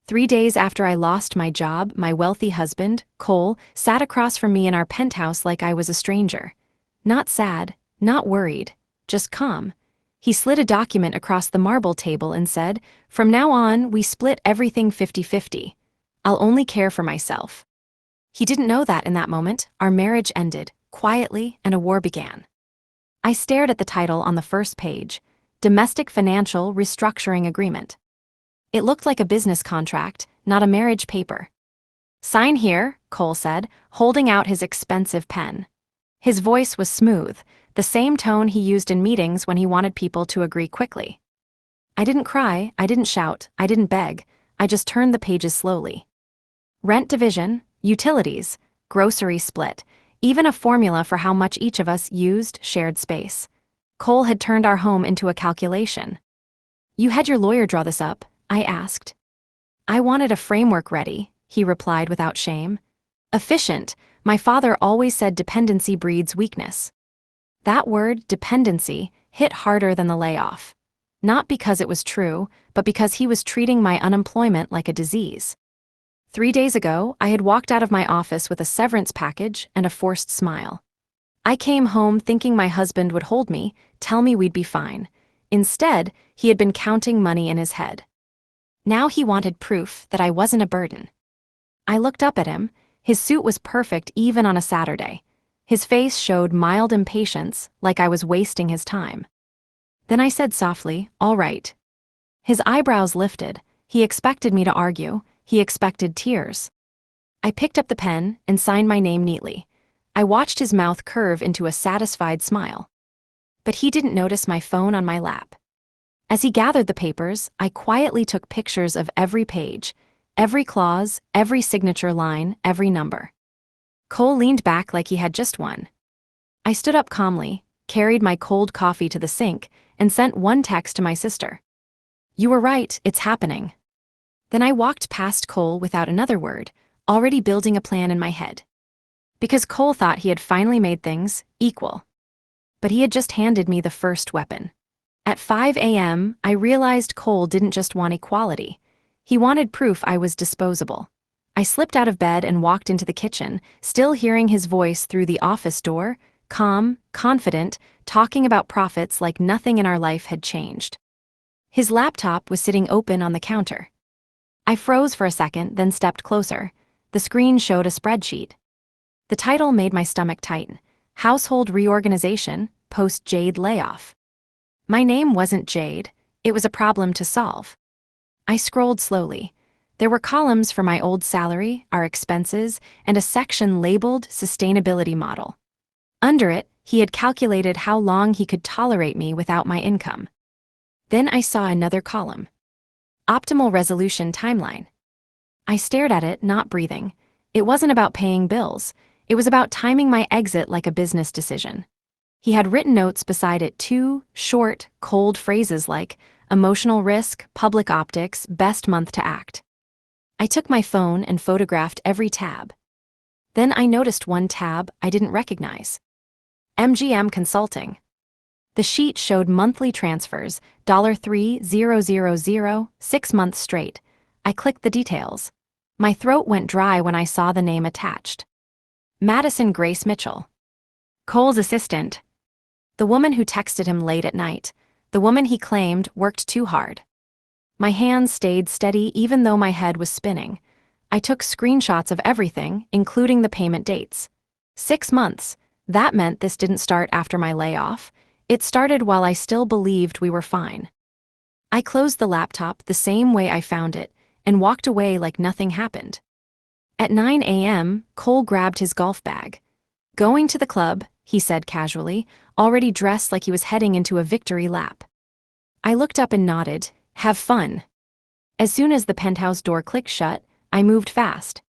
3 days after I lost my job, my wealthy husband, Cole, sat across from me in our penthouse like I was a stranger. Not sad, not worried, just calm. He slid a document across the marble table and said, "From now on, we split everything 50-50. I'll only care for myself." He didn't know that in that moment, our marriage ended, quietly, and a war began. I stared at the title on the first page, Domestic Financial Restructuring Agreement. It looked like a business contract, not a marriage paper. "Sign here," Cole said, holding out his expensive pen. His voice was smooth, the same tone he used in meetings when he wanted people to agree quickly. I didn't cry, I didn't shout, I didn't beg, I just turned the pages slowly. Rent division, utilities, grocery split, even a formula for how much each of us used shared space. Cole had turned our home into a calculation. "You had your lawyer draw this up?" I asked. "I wanted a framework ready," he replied without shame. "Efficient, my father always said dependency breeds weakness." That word, dependency, hit harder than the layoff. Not because it was true, but because he was treating my unemployment like a disease. 3 days ago, I had walked out of my office with a severance package and a forced smile. I came home thinking my husband would hold me, tell me we'd be fine. Instead, he had been counting money in his head. Now he wanted proof that I wasn't a burden. I looked up at him. His suit was perfect even on a Saturday. His face showed mild impatience, like I was wasting his time. Then I said softly, "All right." His eyebrows lifted. He expected me to argue. He expected tears. I picked up the pen and signed my name neatly. I watched his mouth curve into a satisfied smile. But he didn't notice my phone on my lap. As he gathered the papers, I quietly took pictures of every page, every clause, every signature line, every number. Cole leaned back like he had just won. I stood up calmly, carried my cold coffee to the sink, and sent one text to my sister. "You were right, it's happening." Then I walked past Cole without another word, already building a plan in my head. Because Cole thought he had finally made things equal. But he had just handed me the first weapon. At 5 a.m., I realized Cole didn't just want equality. He wanted proof I was disposable. I slipped out of bed and walked into the kitchen, still hearing his voice through the office door, calm, confident, talking about profits like nothing in our life had changed. His laptop was sitting open on the counter. I froze for a second, then stepped closer. The screen showed a spreadsheet. The title made my stomach tighten. Household Reorganization, Post-Jade Layoff. My name wasn't Jade, it was a problem to solve. I scrolled slowly. There were columns for my old salary, our expenses, and a section labeled Sustainability Model. Under it, he had calculated how long he could tolerate me without my income. Then I saw another column. Optimal Resolution Timeline. I stared at it, not breathing. It wasn't about paying bills. It was about timing my exit like a business decision. He had written notes beside it, two short, cold phrases like emotional risk, public optics, best month to act. I took my phone and photographed every tab. Then I noticed one tab I didn't recognize. MGM Consulting. The sheet showed monthly transfers, $3,000, 6 months straight. I clicked the details. My throat went dry when I saw the name attached. Madison Grace Mitchell. Cole's assistant. The woman who texted him late at night. The woman he claimed worked too hard. My hands stayed steady even though my head was spinning. I took screenshots of everything, including the payment dates. 6 months. That meant this didn't start after my layoff. It started while I still believed we were fine. I closed the laptop the same way I found it and walked away like nothing happened. At 9 a.m., Cole grabbed his golf bag. "Going to the club," he said casually, already dressed like he was heading into a victory lap. I looked up and nodded. "Have fun." As soon as the penthouse door clicked shut, I moved fast.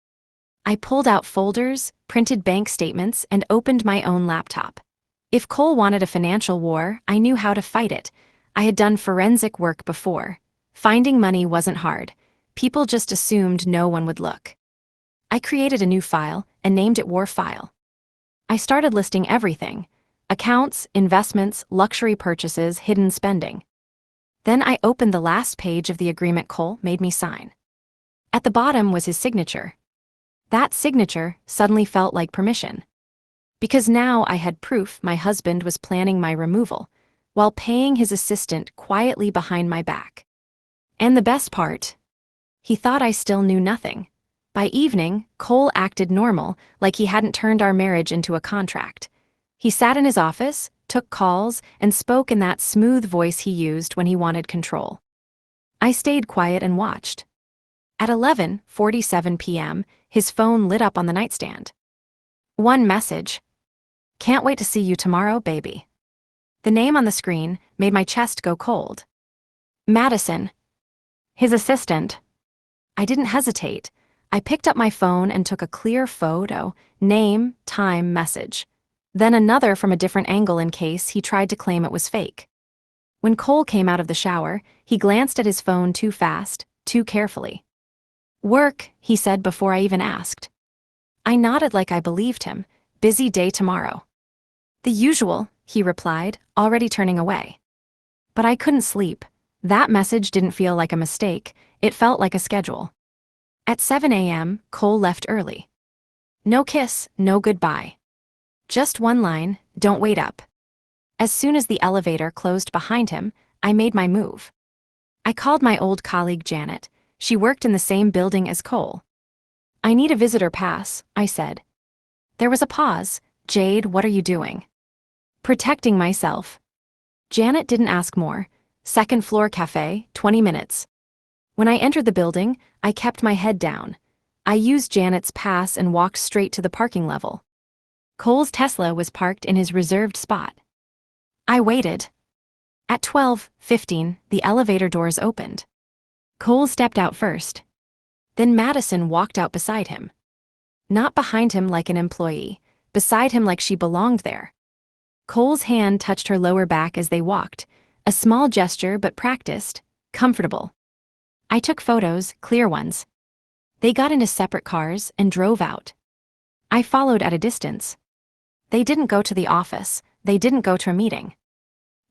I pulled out folders, printed bank statements, and opened my own laptop. If Cole wanted a financial war, I knew how to fight it. I had done forensic work before. Finding money wasn't hard. People just assumed no one would look. I created a new file and named it War File. I started listing everything: accounts, investments, luxury purchases, hidden spending. Then I opened the last page of the agreement Cole made me sign. At the bottom was his signature. That signature suddenly felt like permission. Because now I had proof my husband was planning my removal, while paying his assistant quietly behind my back. And the best part? He thought I still knew nothing. By evening, Cole acted normal, like he hadn't turned our marriage into a contract. He sat in his office, took calls, and spoke in that smooth voice he used when he wanted control. I stayed quiet and watched. At 11:47 p.m., his phone lit up on the nightstand. One message. "Can't wait to see you tomorrow, baby." The name on the screen made my chest go cold. Madison. His assistant. I didn't hesitate. I picked up my phone and took a clear photo, name, time, message. Then another from a different angle in case he tried to claim it was fake. When Cole came out of the shower, he glanced at his phone too fast, too carefully. "Work," he said before I even asked. I nodded like I believed him. "Busy day tomorrow." "The usual," he replied, already turning away. But I couldn't sleep. That message didn't feel like a mistake, it felt like a schedule. At 7 a.m., Cole left early. No kiss, no goodbye. Just one line, "Don't wait up." As soon as the elevator closed behind him, I made my move. I called my old colleague Janet. She worked in the same building as Cole. "I need a visitor pass," I said. There was a pause. "Jade, what are you doing?" "Protecting myself." Janet didn't ask more. Second floor cafe, 20 minutes. When I entered the building, I kept my head down. I used Janet's pass and walked straight to the parking level. Cole's Tesla was parked in his reserved spot. I waited. At 12:15, the elevator doors opened. Cole stepped out first. Then Madison walked out beside him. Not behind him like an employee, beside him like she belonged there. Cole's hand touched her lower back as they walked, a small gesture but practiced, comfortable. I took photos, clear ones. They got into separate cars and drove out. I followed at a distance. They didn't go to the office, they didn't go to a meeting.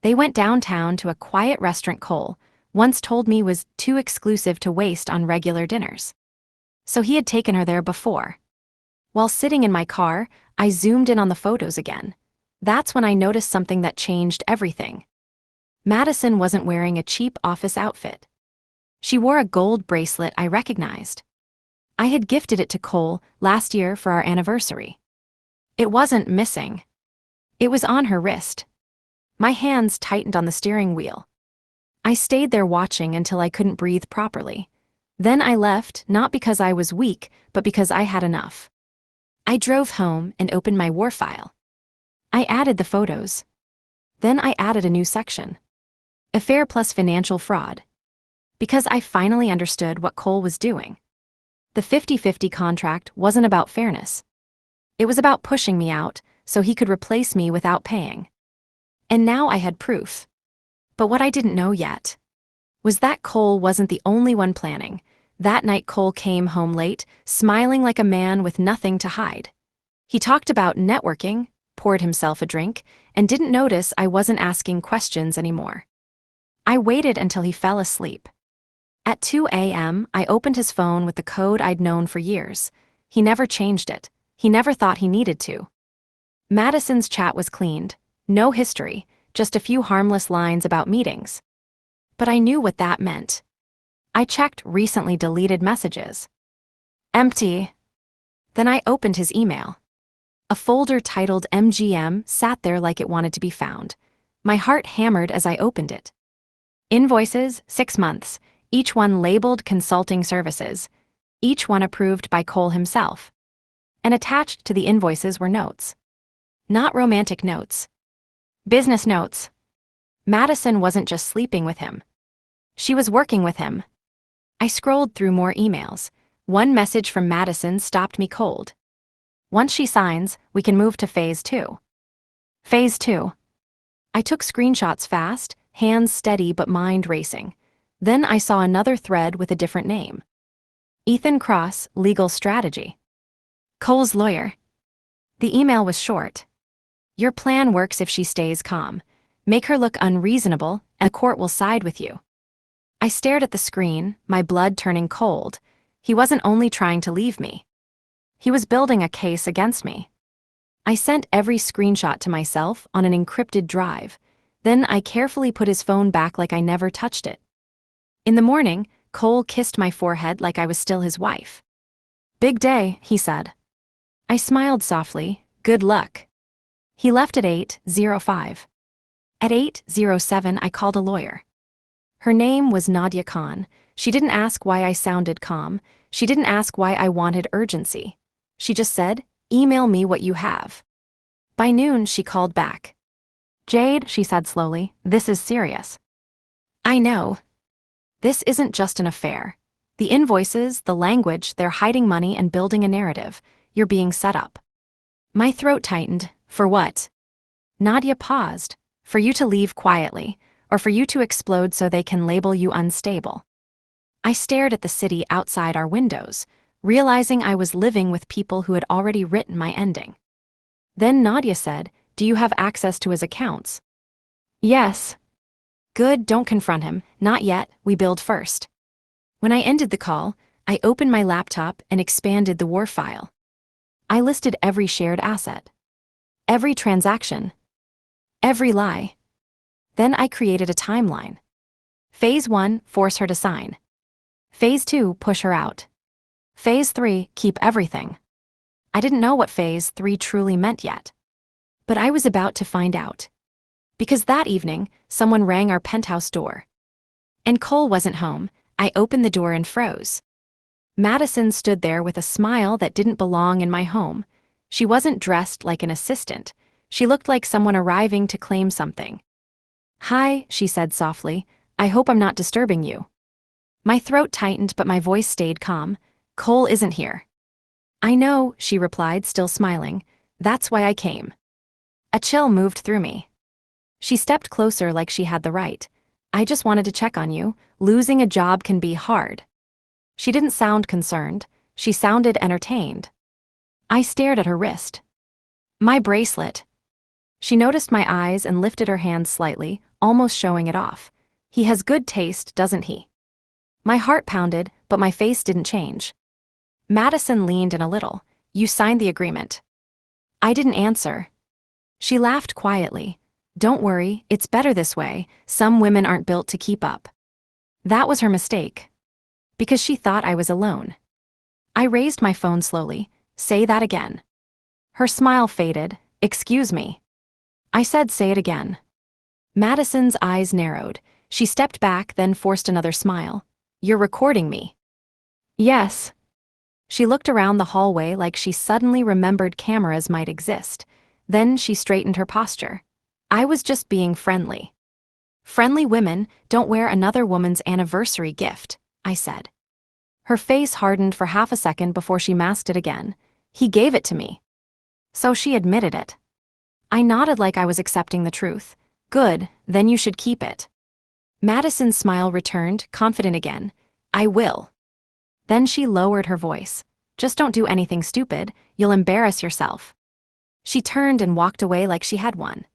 They went downtown to a quiet restaurant Cole once told me was too exclusive to waste on regular dinners. So he had taken her there before. While sitting in my car, I zoomed in on the photos again. That's when I noticed something that changed everything. Madison wasn't wearing a cheap office outfit. She wore a gold bracelet I recognized. I had gifted it to Cole last year for our anniversary. It wasn't missing. It was on her wrist. My hands tightened on the steering wheel. I stayed there watching until I couldn't breathe properly. Then I left, not because I was weak, but because I had enough. I drove home and opened my war file. I added the photos. Then I added a new section. Affair plus financial fraud. Because I finally understood what Cole was doing. The 50-50 contract wasn't about fairness. It was about pushing me out so he could replace me without paying. And now I had proof. But what I didn't know yet was that Cole wasn't the only one planning. That night Cole came home late, smiling like a man with nothing to hide. He talked about networking, poured himself a drink, and didn't notice I wasn't asking questions anymore. I waited until he fell asleep. At 2 a.m., I opened his phone with the code I'd known for years. He never changed it. He never thought he needed to. Madison's chat was cleaned. No history, just a few harmless lines about meetings. But I knew what that meant. I checked recently deleted messages. Empty. Then I opened his email. A folder titled MGM sat there like it wanted to be found. My heart hammered as I opened it. Invoices, 6 months, each one labeled consulting services, each one approved by Cole himself. And attached to the invoices were notes. Not romantic notes. Business notes. Madison wasn't just sleeping with him. She was working with him. I scrolled through more emails. One message from Madison stopped me cold. Once she signs, we can move to phase 2. Phase 2. I took screenshots fast, hands steady but mind racing. Then I saw another thread with a different name. Ethan Cross, Legal Strategy. Cole's lawyer. The email was short. Your plan works if she stays calm. Make her look unreasonable, and the court will side with you. I stared at the screen, my blood turning cold. He wasn't only trying to leave me. He was building a case against me. I sent every screenshot to myself on an encrypted drive. Then I carefully put his phone back like I never touched it. In the morning, Cole kissed my forehead like I was still his wife. "Big day," he said. I smiled softly. "Good luck." He left at 8:05. At 8:07, I called a lawyer. Her name was Nadia Khan. She didn't ask why I sounded calm. She didn't ask why I wanted urgency. She just said, "Email me what you have." By noon, she called back. "Jade," she said slowly, "this is serious." "I know. This isn't just an affair. The invoices, the language, they're hiding money and building a narrative. You're being set up." My throat tightened. "For what?" Nadia paused. "For you to leave quietly, or for you to explode so they can label you unstable." I stared at the city outside our windows, realizing I was living with people who had already written my ending. Then Nadia said, "Do you have access to his accounts?" "Yes." "Good, don't confront him. Not yet, we build first." When I ended the call, I opened my laptop and expanded the war file. I listed every shared asset, every transaction, every lie. Then I created a timeline. Phase 1, force her to sign. Phase 2, push her out. Phase 3, keep everything. I didn't know what Phase 3 truly meant yet. But I was about to find out. Because that evening, someone rang our penthouse door. And Cole wasn't home. I opened the door and froze. Madison stood there with a smile that didn't belong in my home. She wasn't dressed like an assistant. She looked like someone arriving to claim something. "Hi," she said softly. "I hope I'm not disturbing you." My throat tightened, but my voice stayed calm. "Cole isn't here." "I know," she replied, still smiling. "That's why I came." A chill moved through me. She stepped closer like she had the right. "I just wanted to check on you. Losing a job can be hard." She didn't sound concerned. She sounded entertained. I stared at her wrist. "My bracelet." She noticed my eyes and lifted her hand slightly, almost showing it off. "He has good taste, doesn't he?" My heart pounded, but my face didn't change. Madison leaned in a little. "You signed the agreement." I didn't answer. She laughed quietly. "Don't worry, it's better this way. Some women aren't built to keep up." That was her mistake. Because she thought I was alone. I raised my phone slowly. "Say that again." Her smile faded. "Excuse me." I said, "Say it again." Madison's eyes narrowed. She stepped back, then forced another smile. "You're recording me." "Yes." She looked around the hallway like she suddenly remembered cameras might exist. Then she straightened her posture. "I was just being friendly." "Friendly women don't wear another woman's anniversary gift," I said. Her face hardened for half a second before she masked it again. "He gave it to me." So she admitted it. I nodded like I was accepting the truth. "Good, then you should keep it." Madison's smile returned, confident again. "I will." Then she lowered her voice. "Just don't do anything stupid. You'll embarrass yourself." She turned and walked away like she had won.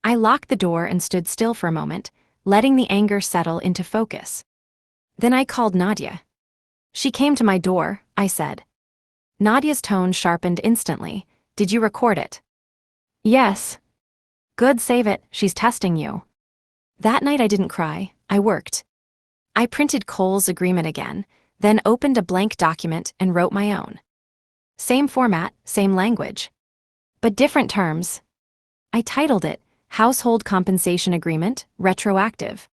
I locked the door and stood still for a moment, letting the anger settle into focus. Then I called Nadia. "She came to my door," I said. Nadia's tone sharpened instantly. "Did you record it?" "Yes." "Good, save it. She's testing you." That night I didn't cry. I worked. I printed Cole's agreement again, then opened a blank document and wrote my own. Same format, same language. But different terms. I titled it, Household Compensation Agreement, Retroactive.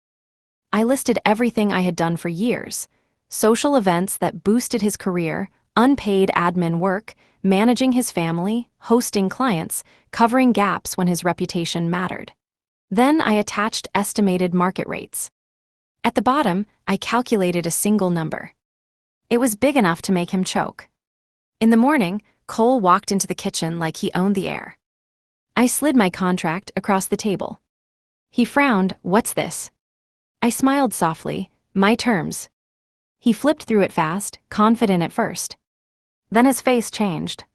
I listed everything I had done for years. Social events that boosted his career, unpaid admin work, managing his family, hosting clients, covering gaps when his reputation mattered. Then I attached estimated market rates. At the bottom, I calculated a single number. It was big enough to make him choke. In the morning, Cole walked into the kitchen like he owned the air. I slid my contract across the table. He frowned. "What's this?" I smiled softly. "My terms." He flipped through it fast, confident at first. Then his face changed.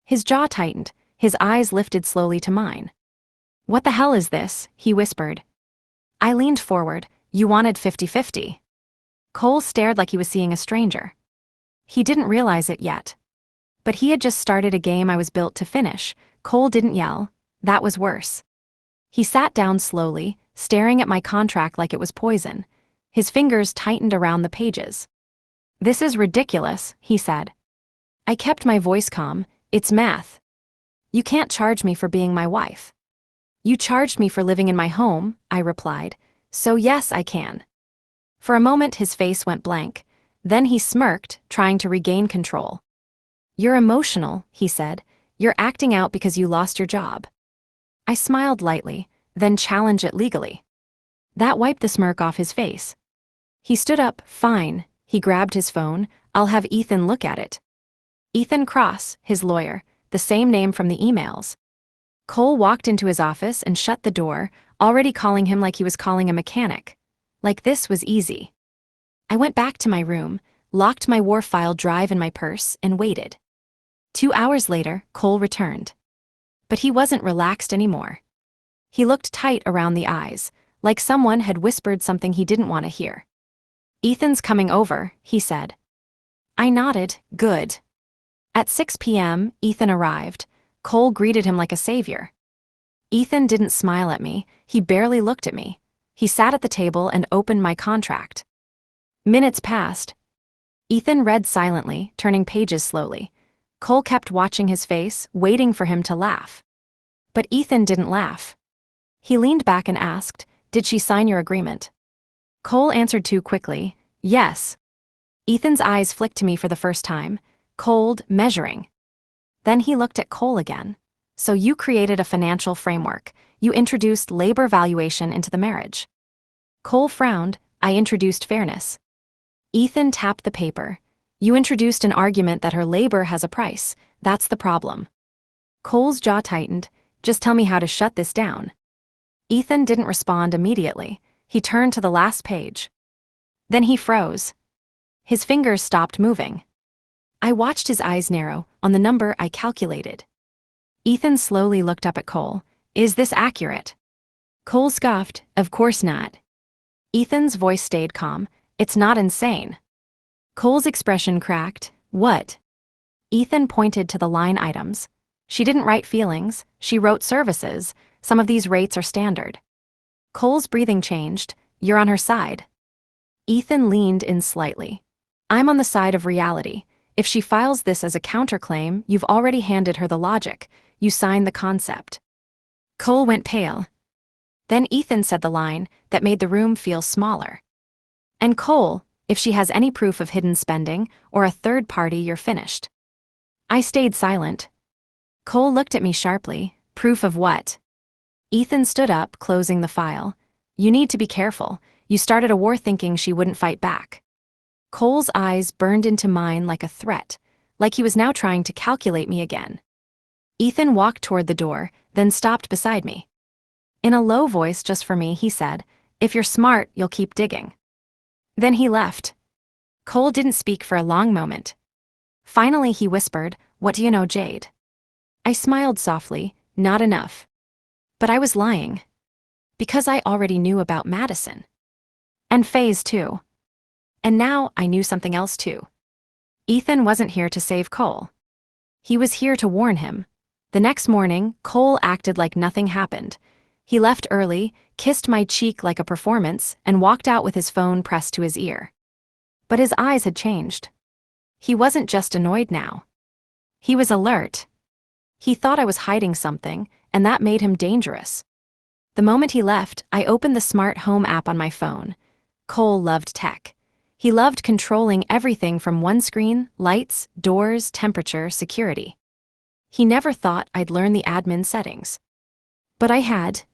His jaw tightened, his eyes lifted slowly to mine. "What the hell is this?" he whispered. I leaned forward. "You wanted 50-50. Cole stared like he was seeing a stranger. He didn't realize it yet. But he had just started a game I was built to finish. Cole didn't yell. That was worse. He sat down slowly, staring at my contract like it was poison. His fingers tightened around the pages. "This is ridiculous," he said. I kept my voice calm. "It's math. You can't charge me for being my wife." "You charged me for living in my home," I replied. "So yes, I can." For a moment his face went blank. Then he smirked, trying to regain control. "You're emotional," he said. "You're acting out because you lost your job." I smiled lightly, then challenged it legally. That wiped the smirk off his face. He stood up. "Fine." He grabbed his phone. "I'll have Ethan look at it." Ethan Cross, his lawyer, the same name from the emails. Cole walked into his office and shut the door, already calling him like he was calling a mechanic. Like this was easy. I went back to my room, locked my war file drive in my purse, and waited. 2 hours later, Cole returned. But he wasn't relaxed anymore. He looked tight around the eyes, like someone had whispered something he didn't want to hear. "Ethan's coming over," he said. I nodded. Good. At 6 p.m., Ethan arrived. Cole greeted him like a savior. Ethan didn't smile at me. He barely looked at me. He sat at the table and opened my contract. Minutes passed. Ethan read silently, turning pages slowly. Cole kept watching his face, waiting for him to laugh. But Ethan didn't laugh. He leaned back and asked, "Did she sign your agreement?" Cole answered too quickly, "Yes." Ethan's eyes flicked to me for the first time, cold, measuring. Then he looked at Cole again. "So you created a financial framework. You introduced labor valuation into the marriage." Cole frowned. "I introduced fairness." Ethan tapped the paper. "You introduced an argument that her labor has a price. That's the problem." Cole's jaw tightened. "Just tell me how to shut this down." Ethan didn't respond immediately. He turned to the last page. Then he froze. His fingers stopped moving. I watched his eyes narrow on the number I calculated. Ethan slowly looked up at Cole. "Is this accurate?" Cole scoffed. "Of course not." Ethan's voice stayed calm. "It's not insane." Cole's expression cracked. "What?" Ethan pointed to the line items. "She didn't write feelings, she wrote services. Some of these rates are standard." Cole's breathing changed. "You're on her side." Ethan leaned in slightly. "I'm on the side of reality. If she files this as a counterclaim, you've already handed her the logic. You signed the concept." Cole went pale. Then Ethan said the line that made the room feel smaller. "And Cole, if she has any proof of hidden spending or a third party, you're finished." I stayed silent. Cole looked at me sharply. "Proof of what?" Ethan stood up, closing the file. "You need to be careful. You started a war thinking she wouldn't fight back." Cole's eyes burned into mine like a threat, like he was now trying to calculate me again. Ethan walked toward the door, then stopped beside me. In a low voice just for me, he said, "If you're smart, you'll keep digging." Then he left. Cole didn't speak for a long moment. Finally he whispered, "What do you know, Jade?" I smiled softly. "Not enough." But I was lying. Because I already knew about Madison. And Faze too. And now I knew something else too. Ethan wasn't here to save Cole. He was here to warn him. The next morning, Cole acted like nothing happened. He left early, kissed my cheek like a performance, and walked out with his phone pressed to his ear. But his eyes had changed. He wasn't just annoyed now. He was alert. He thought I was hiding something, and that made him dangerous. The moment he left, I opened the smart home app on my phone. Cole loved tech. He loved controlling everything from one screen: lights, doors, temperature, security. He never thought I'd learn the admin settings. But I had.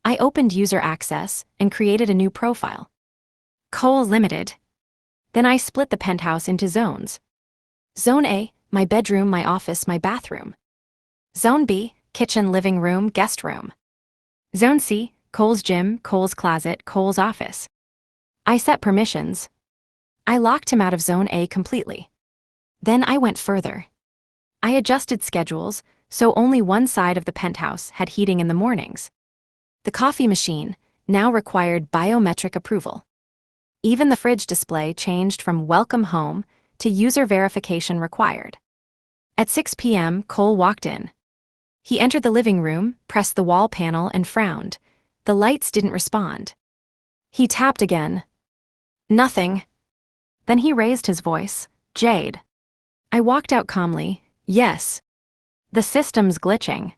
I opened user access and created a new profile. Cole Limited. Then I split the penthouse into zones. Zone A, my bedroom, my office, my bathroom. Zone B, kitchen, living room, guest room. Zone C, Cole's gym, Cole's closet, Cole's office. I set permissions. I locked him out of Zone A completely. Then I went further. I adjusted schedules, so only one side of the penthouse had heating in the mornings. The coffee machine now required biometric approval. Even the fridge display changed from "Welcome Home" to user verification required. At 6 p.m., Cole walked in. He entered the living room, pressed the wall panel, and frowned. The lights didn't respond. He tapped again. Nothing. Then he raised his voice. Jade. I walked out calmly. Yes. The system's glitching.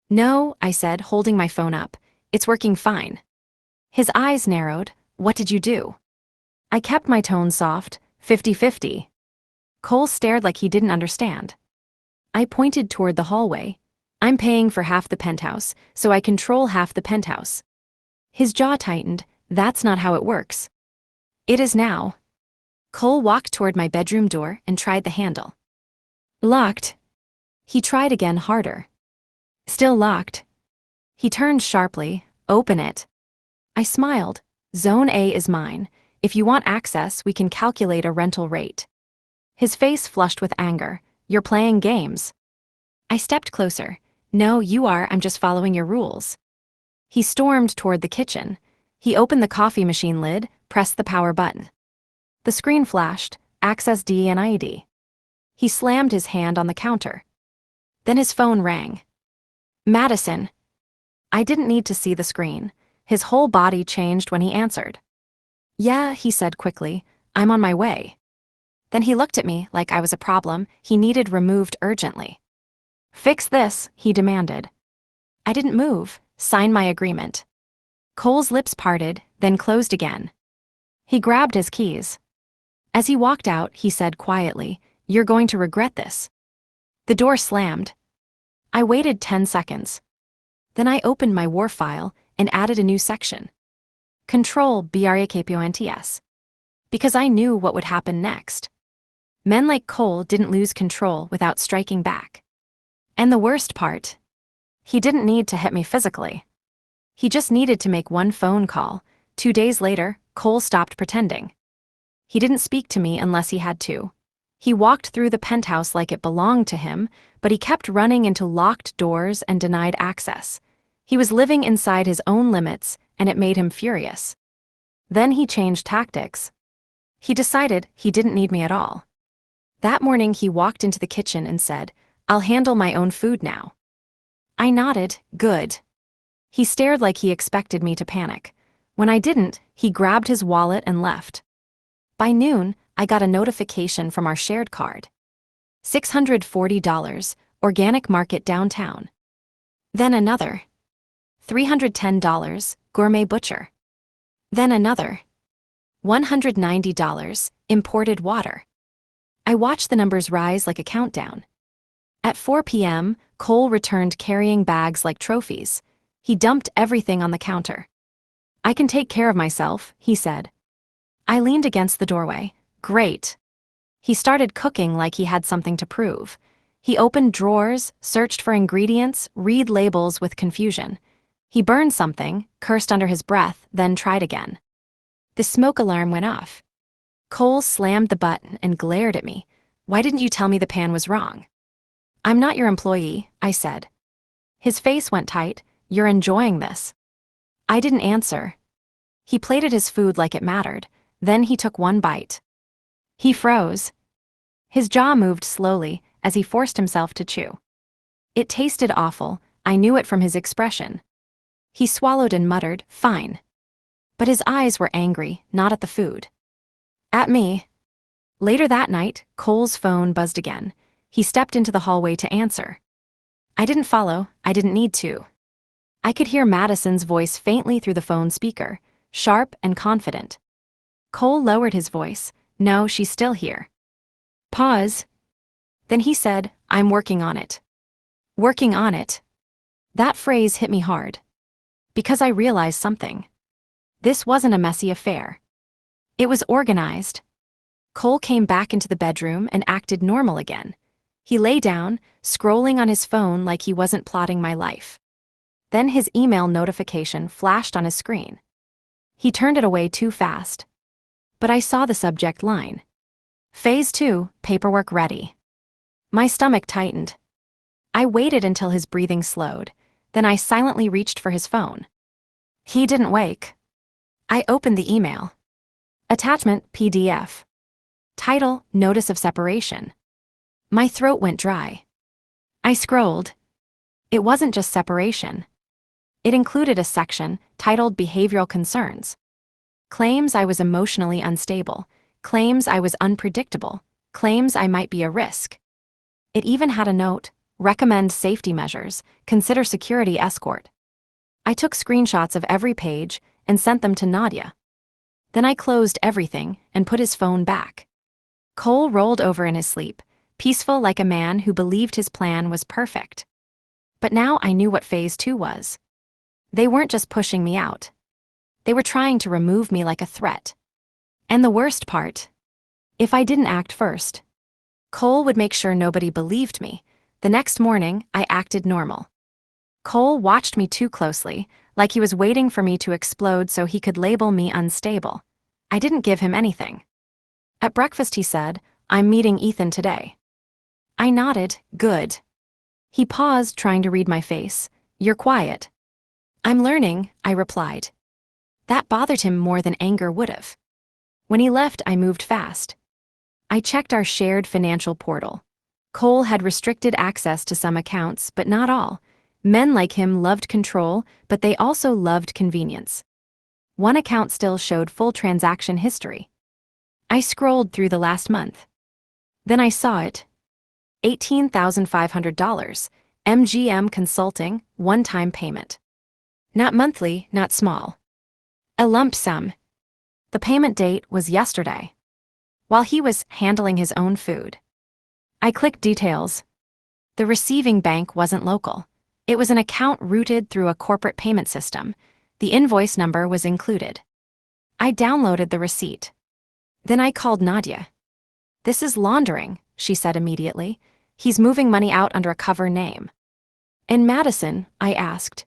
No, I said, holding my phone up. It's working fine. His eyes narrowed. What did you do? I kept my tone soft, 50-50. Cole stared like he didn't understand. I pointed toward the hallway. I'm paying for half the penthouse, so I control half the penthouse. His jaw tightened. That's not how it works. It is now. Cole walked toward my bedroom door and tried the handle. Locked. He tried again harder. Still locked. He turned sharply. Open it. I smiled. Zone A is mine. If you want access, we can calculate a rental rate. His face flushed with anger. You're playing games. I stepped closer. No, you are. I'm just following your rules. He stormed toward the kitchen. He opened the coffee machine lid, pressed the power button. The screen flashed. Access DNID. He slammed his hand on the counter. Then his phone rang. Madison. I didn't need to see the screen. His whole body changed when he answered. Yeah, he said quickly. I'm on my way. Then he looked at me like I was a problem he needed removed urgently. Fix this, he demanded. I didn't move. Sign my agreement. Cole's lips parted, then closed again. He grabbed his keys. As he walked out, he said quietly, You're going to regret this. The door slammed. I waited 10 seconds. Then I opened my WAR file and added a new section. Control BRAKPONTS. Because I knew what would happen next. Men like Cole didn't lose control without striking back. And the worst part, he didn't need to hit me physically. He just needed to make one phone call. 2 days later, Cole stopped pretending. He didn't speak to me unless he had to. He walked through the penthouse like it belonged to him, but he kept running into locked doors and denied access. He was living inside his own limits, and it made him furious. Then he changed tactics. He decided he didn't need me at all. That morning he walked into the kitchen and said, I'll handle my own food now. I nodded, good. He stared like he expected me to panic. When I didn't, he grabbed his wallet and left. By noon, I got a notification from our shared card. $640, organic market downtown. Then another. $310, gourmet butcher. Then another. $190, imported water. I watched the numbers rise like a countdown. At 4 p.m., Cole returned carrying bags like trophies. He dumped everything on the counter. I can take care of myself, he said. I leaned against the doorway. Great. He started cooking like he had something to prove. He opened drawers, searched for ingredients, read labels with confusion. He burned something, cursed under his breath, then tried again. The smoke alarm went off. Cole slammed the button and glared at me. Why didn't you tell me the pan was wrong? I'm not your employee, I said. His face went tight. You're enjoying this. I didn't answer. He plated his food like it mattered. Then he took one bite. He froze. His jaw moved slowly as he forced himself to chew. It tasted awful. I knew it from his expression. He swallowed and muttered, fine. But his eyes were angry, not at the food. At me. Later that night, Cole's phone buzzed again. He stepped into the hallway to answer. I didn't follow. I didn't need to. I could hear Madison's voice faintly through the phone speaker, sharp and confident. Cole lowered his voice. No, she's still here. Pause. Then he said, I'm working on it. Working on it. That phrase hit me hard. Because I realized something. This wasn't a messy affair. It was organized. Cole came back into the bedroom and acted normal again. He lay down, scrolling on his phone like he wasn't plotting my life. Then his email notification flashed on his screen. He turned it away too fast. But I saw the subject line. Phase 2, paperwork ready. My stomach tightened. I waited until his breathing slowed. Then I silently reached for his phone. He didn't wake. I opened the email. Attachment PDF. Title: Notice of Separation. My throat went dry. I scrolled. It wasn't just separation. It included a section titled Behavioral Concerns. Claims I was emotionally unstable. Claims I was unpredictable. Claims I might be a risk. It even had a note: recommend safety measures, consider security escort. I took screenshots of every page and sent them to Nadia. Then I closed everything and put his phone back. Cole rolled over in his sleep, peaceful like a man who believed his plan was perfect. But now I knew what phase 2 was. They weren't just pushing me out. They were trying to remove me like a threat. And the worst part: if I didn't act first, Cole would make sure nobody believed me. The next morning, I acted normal. Cole watched me too closely, like he was waiting for me to explode so he could label me unstable. I didn't give him anything. At breakfast he said, "I'm meeting Ethan today." I nodded, good. He paused, trying to read my face. "You're quiet." "I'm learning," I replied. That bothered him more than anger would've. When he left, I moved fast. I checked our shared financial portal. Cole had restricted access to some accounts, but not all. Men like him loved control, but they also loved convenience. One account still showed full transaction history. I scrolled through the last month. Then I saw it. $18,500, MGM Consulting, one-time payment. Not monthly, not small. A lump sum. The payment date was yesterday, while he was handling his own food. I clicked details. The receiving bank wasn't local. It was an account routed through a corporate payment system. The invoice number was included. I downloaded the receipt. Then I called Nadia. "This is laundering," she said immediately. "He's moving money out under a cover name." "And Madison?" I asked.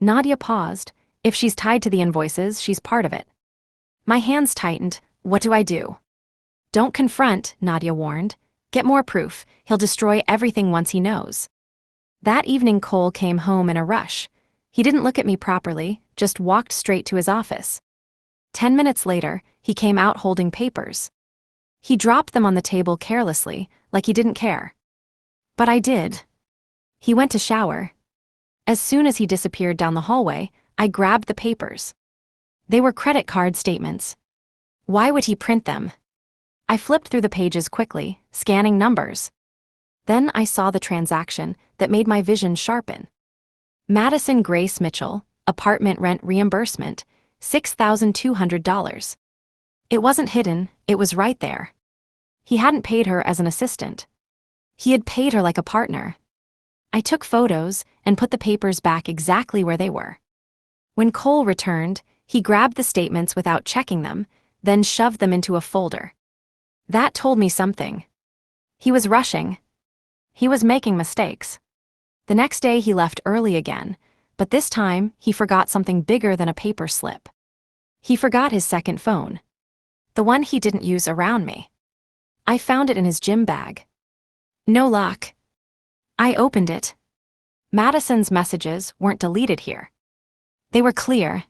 Nadia paused. "If she's tied to the invoices, she's part of it." My hands tightened. What do I do? "Don't confront," Nadia warned. "Get more proof. He'll destroy everything once he knows." That evening Cole came home in a rush. He didn't look at me properly, just walked straight to his office. 10 minutes later, he came out holding papers. He dropped them on the table carelessly, like he didn't care. But I did. He went to shower. As soon as he disappeared down the hallway, I grabbed the papers. They were credit card statements. Why would he print them? I flipped through the pages quickly, scanning numbers. Then I saw the transaction that made my vision sharpen. Madison Grace Mitchell, apartment rent reimbursement, $6,200. It wasn't hidden, it was right there. He hadn't paid her as an assistant. He had paid her like a partner. I took photos and put the papers back exactly where they were. When Cole returned, he grabbed the statements without checking them, then shoved them into a folder. That told me something. He was rushing. He was making mistakes. The next day he left early again, but this time he forgot something bigger than a paper slip. He forgot his second phone. The one he didn't use around me. I found it in his gym bag. No lock. I opened it. Madison's messages weren't deleted here. They were clear.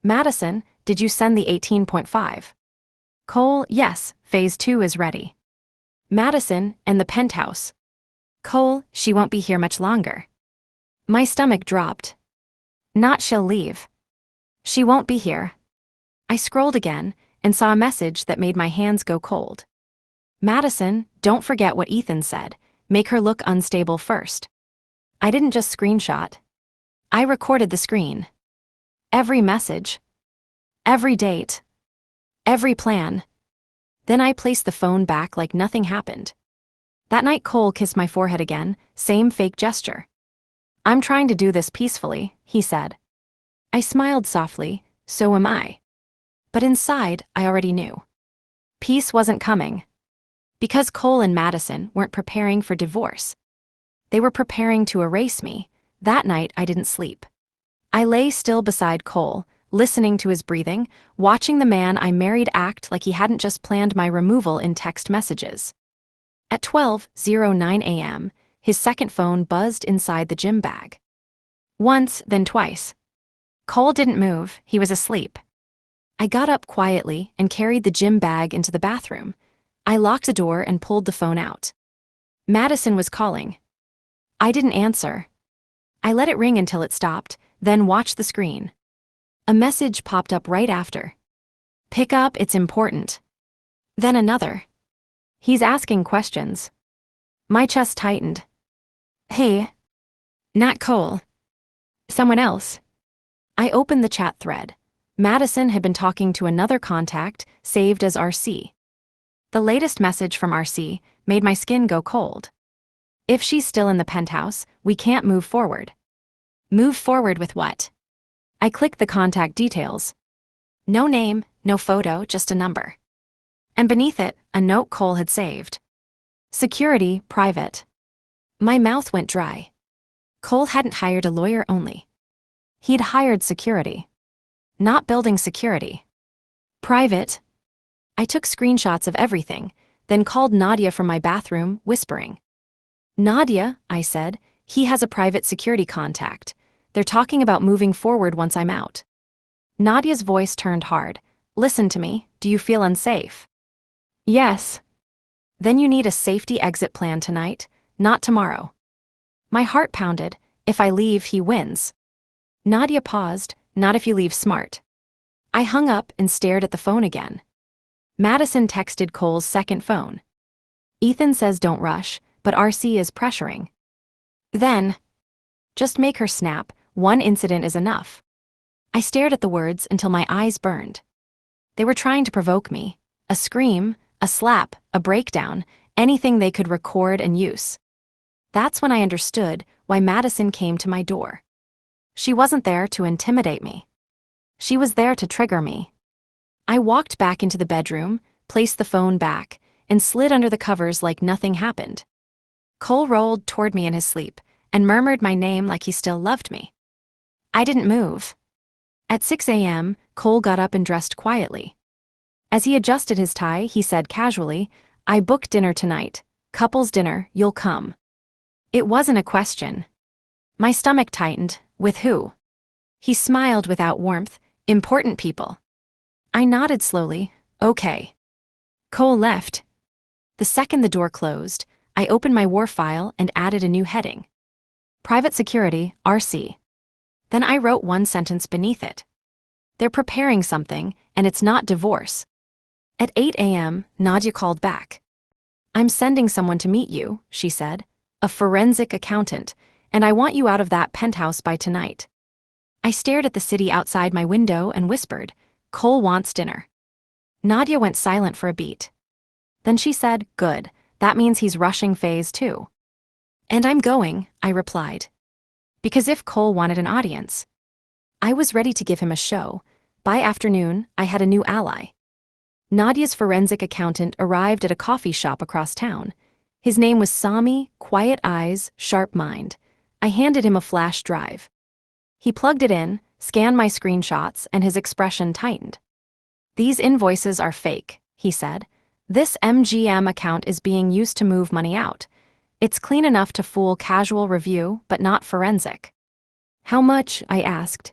"Madison, did you send the 18.5? Cole, yes, phase 2 is ready. Madison and the penthouse. Cole, she won't be here much longer." My stomach dropped. Not she'll leave. She won't be here. I scrolled again and saw a message that made my hands go cold. "Madison, don't forget what Ethan said. Make her look unstable first." I didn't just screenshot. I recorded the screen. Every message. Every date. Every plan. Then I placed the phone back like nothing happened. That night Cole kissed my forehead again, same fake gesture. "I'm trying to do this peacefully," he said. I smiled softly, so am I. But inside, I already knew. Peace wasn't coming. Because Cole and Madison weren't preparing for divorce. They were preparing to erase me. That night I didn't sleep. I lay still beside Cole, listening to his breathing, watching the man I married act like he hadn't just planned my removal in text messages. At 12:09 a.m., his second phone buzzed inside the gym bag. Once, then twice. Cole didn't move, he was asleep. I got up quietly and carried the gym bag into the bathroom. I locked the door and pulled the phone out. Madison was calling. I didn't answer. I let it ring until it stopped, then watched the screen. A message popped up right after. Pick up, it's important. Then another. He's asking questions. My chest tightened. Hey. Not Cole. Someone else. I opened the chat thread. Madison had been talking to another contact, saved as RC. The latest message from RC made my skin go cold. If she's still in the penthouse, we can't move forward. Move forward with what? I clicked the contact details. No name, no photo, just a number. And beneath it, a note Cole had saved. Security, private. My mouth went dry. Cole hadn't hired a lawyer only. He'd hired security. Not building security. Private. I took screenshots of everything, then called Nadia from my bathroom, whispering. Nadia, I said, he has a private security contact. They're talking about moving forward once I'm out. Nadia's voice turned hard. Listen to me, do you feel unsafe? Yes. Then you need a safety exit plan tonight, not tomorrow. My heart pounded. If I leave, he wins. Nadia paused. Not if you leave smart. I hung up and stared at the phone again. Madison texted Cole's second phone. Ethan says don't rush, but RC is pressuring. Then, just make her snap, one incident is enough. I stared at the words until my eyes burned. They were trying to provoke me. A scream, a slap, a breakdown, anything they could record and use. That's when I understood why Madison came to my door. She wasn't there to intimidate me. She was there to trigger me. I walked back into the bedroom, placed the phone back, and slid under the covers like nothing happened. Cole rolled toward me in his sleep and murmured my name like he still loved me. I didn't move. At 6 a.m., Cole got up and dressed quietly. As he adjusted his tie, he said casually, I booked dinner tonight. Couples dinner, you'll come. It wasn't a question. My stomach tightened. With who? He smiled without warmth. Important people. I nodded slowly. Okay. Cole left. The second the door closed, I opened my war file and added a new heading. Private Security, RC. Then I wrote one sentence beneath it. They're preparing something, and it's not divorce. At 8 a.m., Nadia called back. I'm sending someone to meet you, she said. A forensic accountant, and I want you out of that penthouse by tonight. I stared at the city outside my window and whispered, Cole wants dinner. Nadia went silent for a beat. Then she said, good, that means he's rushing phase 2. And I'm going, I replied. Because if Cole wanted an audience, I was ready to give him a show. By afternoon, I had a new ally. Nadia's forensic accountant arrived at a coffee shop across town. His name was Sami, quiet eyes, sharp mind. I handed him a flash drive. He plugged it in, scanned my screenshots, and his expression tightened. These invoices are fake, he said. This MGM account is being used to move money out. It's clean enough to fool casual review, but not forensic. How much? I asked.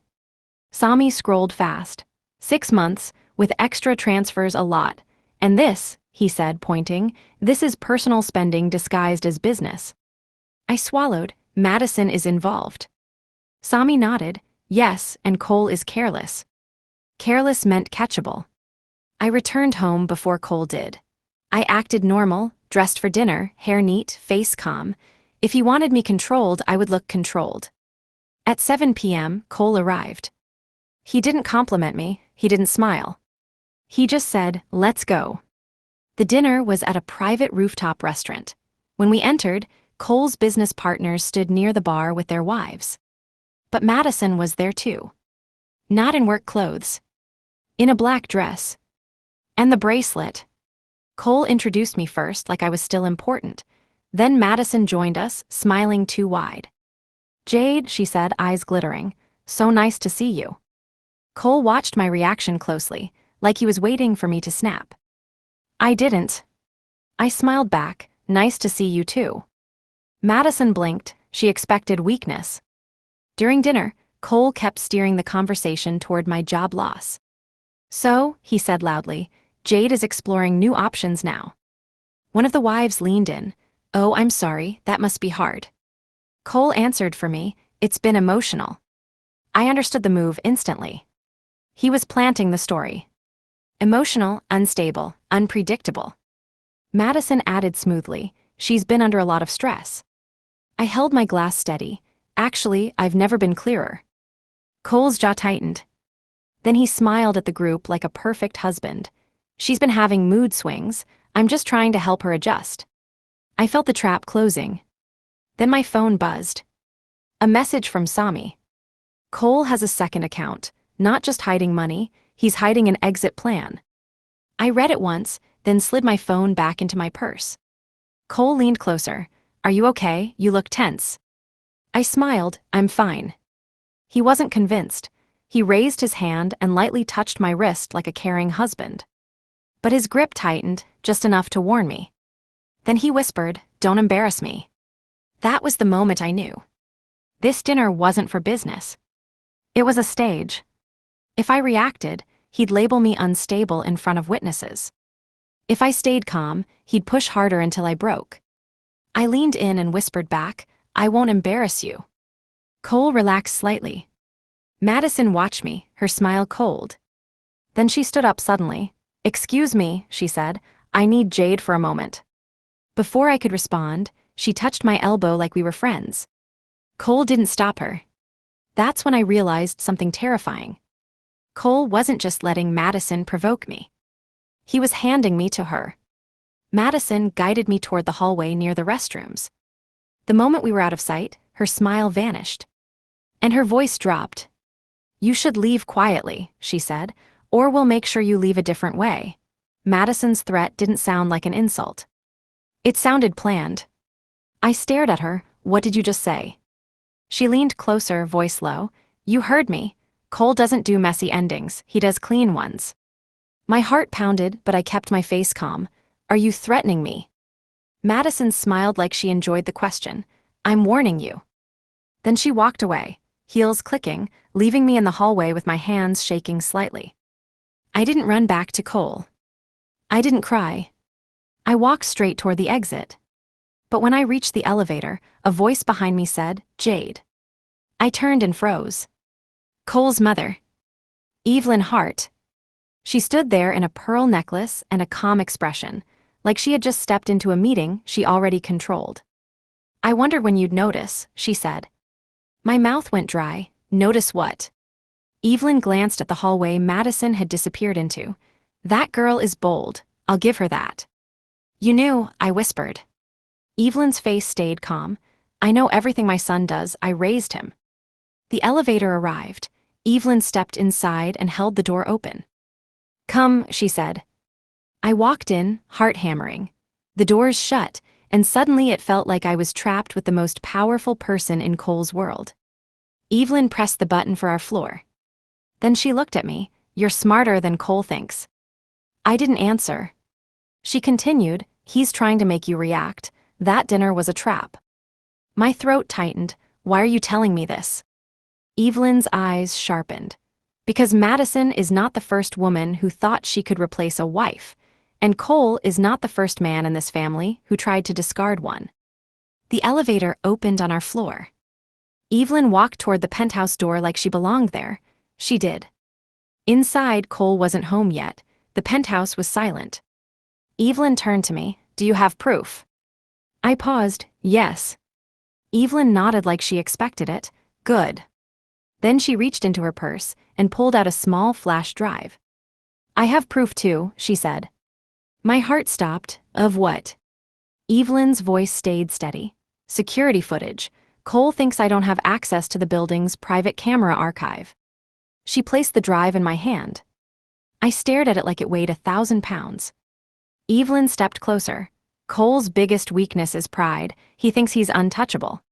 Sami scrolled fast. 6 months, with extra transfers a lot. And this, he said, pointing, this is personal spending disguised as business. I swallowed. Madison is involved. Sami nodded. Yes, and Cole is careless. Careless meant catchable. I returned home before Cole did. I acted normal, dressed for dinner, hair neat, face calm. If he wanted me controlled, I would look controlled. At 7 p.m., Cole arrived. He didn't compliment me, he didn't smile. He just said, let's go. The dinner was at a private rooftop restaurant. When we entered, Cole's business partners stood near the bar with their wives. But Madison was there too. Not in work clothes. In a black dress. And the bracelet. Cole introduced me first like I was still important. Then Madison joined us, smiling too wide. Jade, she said, eyes glittering. So nice to see you. Cole watched my reaction closely, like he was waiting for me to snap. I didn't. I smiled back, nice to see you too. Madison blinked, she expected weakness. During dinner, Cole kept steering the conversation toward my job loss. So, he said loudly, Jade is exploring new options now. One of the wives leaned in. "Oh, I'm sorry, that must be hard." Cole answered for me, "It's been emotional." I understood the move instantly. He was planting the story. Emotional, unstable, unpredictable. Madison added smoothly, "She's been under a lot of stress." I held my glass steady. "Actually, I've never been clearer." Cole's jaw tightened. Then he smiled at the group like a perfect husband. "She's been having mood swings. I'm just trying to help her adjust." I felt the trap closing. Then my phone buzzed. A message from Sami. "Cole has a second account, not just hiding money, he's hiding an exit plan." I read it once, then slid my phone back into my purse. Cole leaned closer. "Are you okay? You look tense." I smiled. "I'm fine." He wasn't convinced. He raised his hand and lightly touched my wrist like a caring husband. But his grip tightened, just enough to warn me. Then he whispered, "Don't embarrass me." That was the moment I knew. This dinner wasn't for business. It was a stage. If I reacted, he'd label me unstable in front of witnesses. If I stayed calm, he'd push harder until I broke. I leaned in and whispered back, "I won't embarrass you." Cole relaxed slightly. Madison watched me, her smile cold. Then she stood up suddenly. "Excuse me," she said, "I need Jade for a moment." Before I could respond, she touched my elbow like we were friends. Cole didn't stop her. That's when I realized something terrifying. Cole wasn't just letting Madison provoke me. He was handing me to her. Madison guided me toward the hallway near the restrooms. The moment we were out of sight, her smile vanished. And her voice dropped. "You should leave quietly," she said, "or we'll make sure you leave a different way." Madison's threat didn't sound like an insult. It sounded planned. I stared at her. "What did you just say?" She leaned closer, voice low. "You heard me. Cole doesn't do messy endings, he does clean ones." My heart pounded, but I kept my face calm. "Are you threatening me?" Madison smiled like she enjoyed the question. "I'm warning you." Then she walked away, heels clicking, leaving me in the hallway with my hands shaking slightly. I didn't run back to Cole. I didn't cry. I walked straight toward the exit. But when I reached the elevator, a voice behind me said, "Jade." I turned and froze. Cole's mother. Evelyn Hart. She stood there in a pearl necklace and a calm expression, like she had just stepped into a meeting she already controlled. "I wondered when you'd notice," she said. My mouth went dry. "Notice what?" Evelyn glanced at the hallway Madison had disappeared into. "That girl is bold, I'll give her that." "You knew," I whispered. Evelyn's face stayed calm. "I know everything my son does, I raised him." The elevator arrived. Evelyn stepped inside and held the door open. "Come," she said. I walked in, heart hammering. The doors shut, and suddenly it felt like I was trapped with the most powerful person in Cole's world. Evelyn pressed the button for our floor. Then she looked at me. "You're smarter than Cole thinks." I didn't answer. She continued, "He's trying to make you react. That dinner was a trap." My throat tightened. "Why are you telling me this?" Evelyn's eyes sharpened. "Because Madison is not the first woman who thought she could replace a wife, and Cole is not the first man in this family who tried to discard one." The elevator opened on our floor. Evelyn walked toward the penthouse door like she belonged there. She did. Inside, Cole wasn't home yet. The penthouse was silent. Evelyn turned to me. "Do you have proof?" I paused. "Yes." Evelyn nodded like she expected it. "Good." Then she reached into her purse and pulled out a small flash drive. "I have proof too," she said. My heart stopped. "Of what?" Evelyn's voice stayed steady. "Security footage. Cole thinks I don't have access to the building's private camera archive." She placed the drive in my hand. I stared at it like it weighed 1,000 pounds. Evelyn stepped closer. "Cole's biggest weakness is pride. He thinks he's untouchable."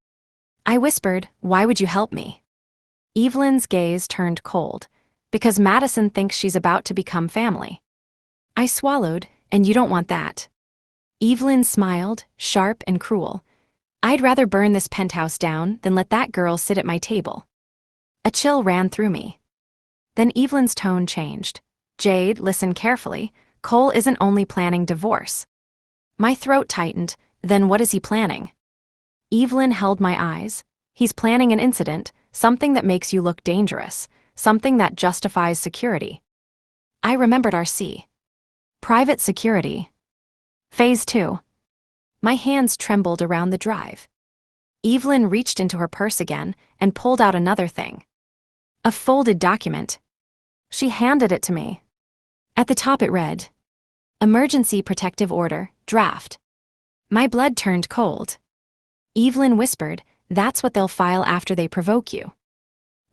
I whispered, "Why would you help me?" Evelyn's gaze turned cold. "Because Madison thinks she's about to become family." I swallowed, "And you don't want that." Evelyn smiled, sharp and cruel. "I'd rather burn this penthouse down than let that girl sit at my table." A chill ran through me. Then Evelyn's tone changed. "Jade, listen carefully. Cole isn't only planning divorce. My throat tightened. Then what is he planning? Evelyn held my eyes. He's planning an incident, something that makes you look dangerous, something that justifies security. I remembered our C. Private security. Phase 2. My hands trembled around the drive. Evelyn reached into her purse again and pulled out another thing. A folded document. She handed it to me. At the top it read, Emergency Protective Order, Draft. My blood turned cold. Evelyn whispered, that's what they'll file after they provoke you.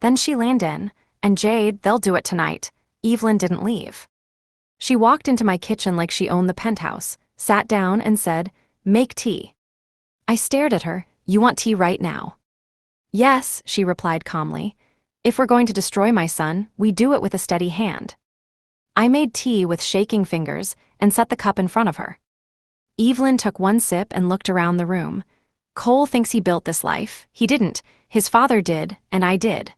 Then she leaned in, and Jade, they'll do it tonight. Evelyn didn't leave. She walked into my kitchen like she owned the penthouse, sat down and said, make tea. I stared at her, you want tea right now? Yes, she replied calmly. If we're going to destroy my son, we do it with a steady hand. I made tea with shaking fingers and set the cup in front of her. Evelyn took one sip and looked around the room. Cole thinks he built this life. He didn't. His father did, and I did.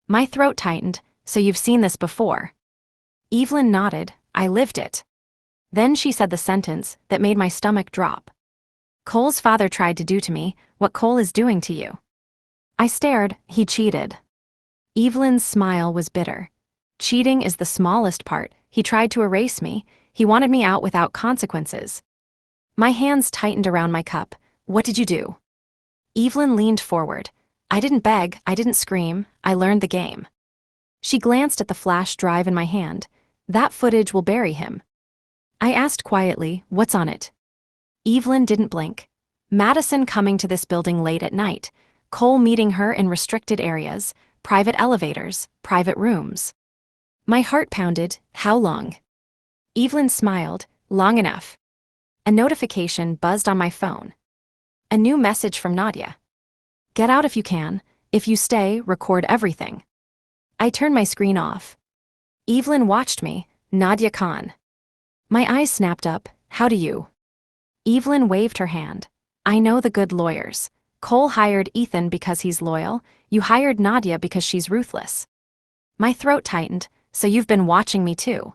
My throat tightened. So you've seen this before? Evelyn nodded. I lived it. Then she said the sentence that made my stomach drop. Cole's father tried to do to me what Cole is doing to you. I stared. He cheated. Evelyn's smile was bitter. Cheating is the smallest part. He tried to erase me. He wanted me out without consequences. My hands tightened around my cup. What did you do? Evelyn leaned forward. I didn't beg, I didn't scream, I learned the game. She glanced at the flash drive in my hand. That footage will bury him. I asked quietly, what's on it? Evelyn didn't blink. Madison coming to this building late at night. Cole meeting her in restricted areas, private elevators, private rooms. My heart pounded. How long? Evelyn smiled. Long enough. A notification buzzed on my phone. A new message from Nadia. Get out if you can. If you stay, record everything. I turned my screen off. Evelyn watched me. Nadia Khan. My eyes snapped up. How do you? Evelyn waved her hand. I know the good lawyers. Cole hired Ethan because he's loyal. You hired Nadia because she's ruthless. My throat tightened. So you've been watching me too.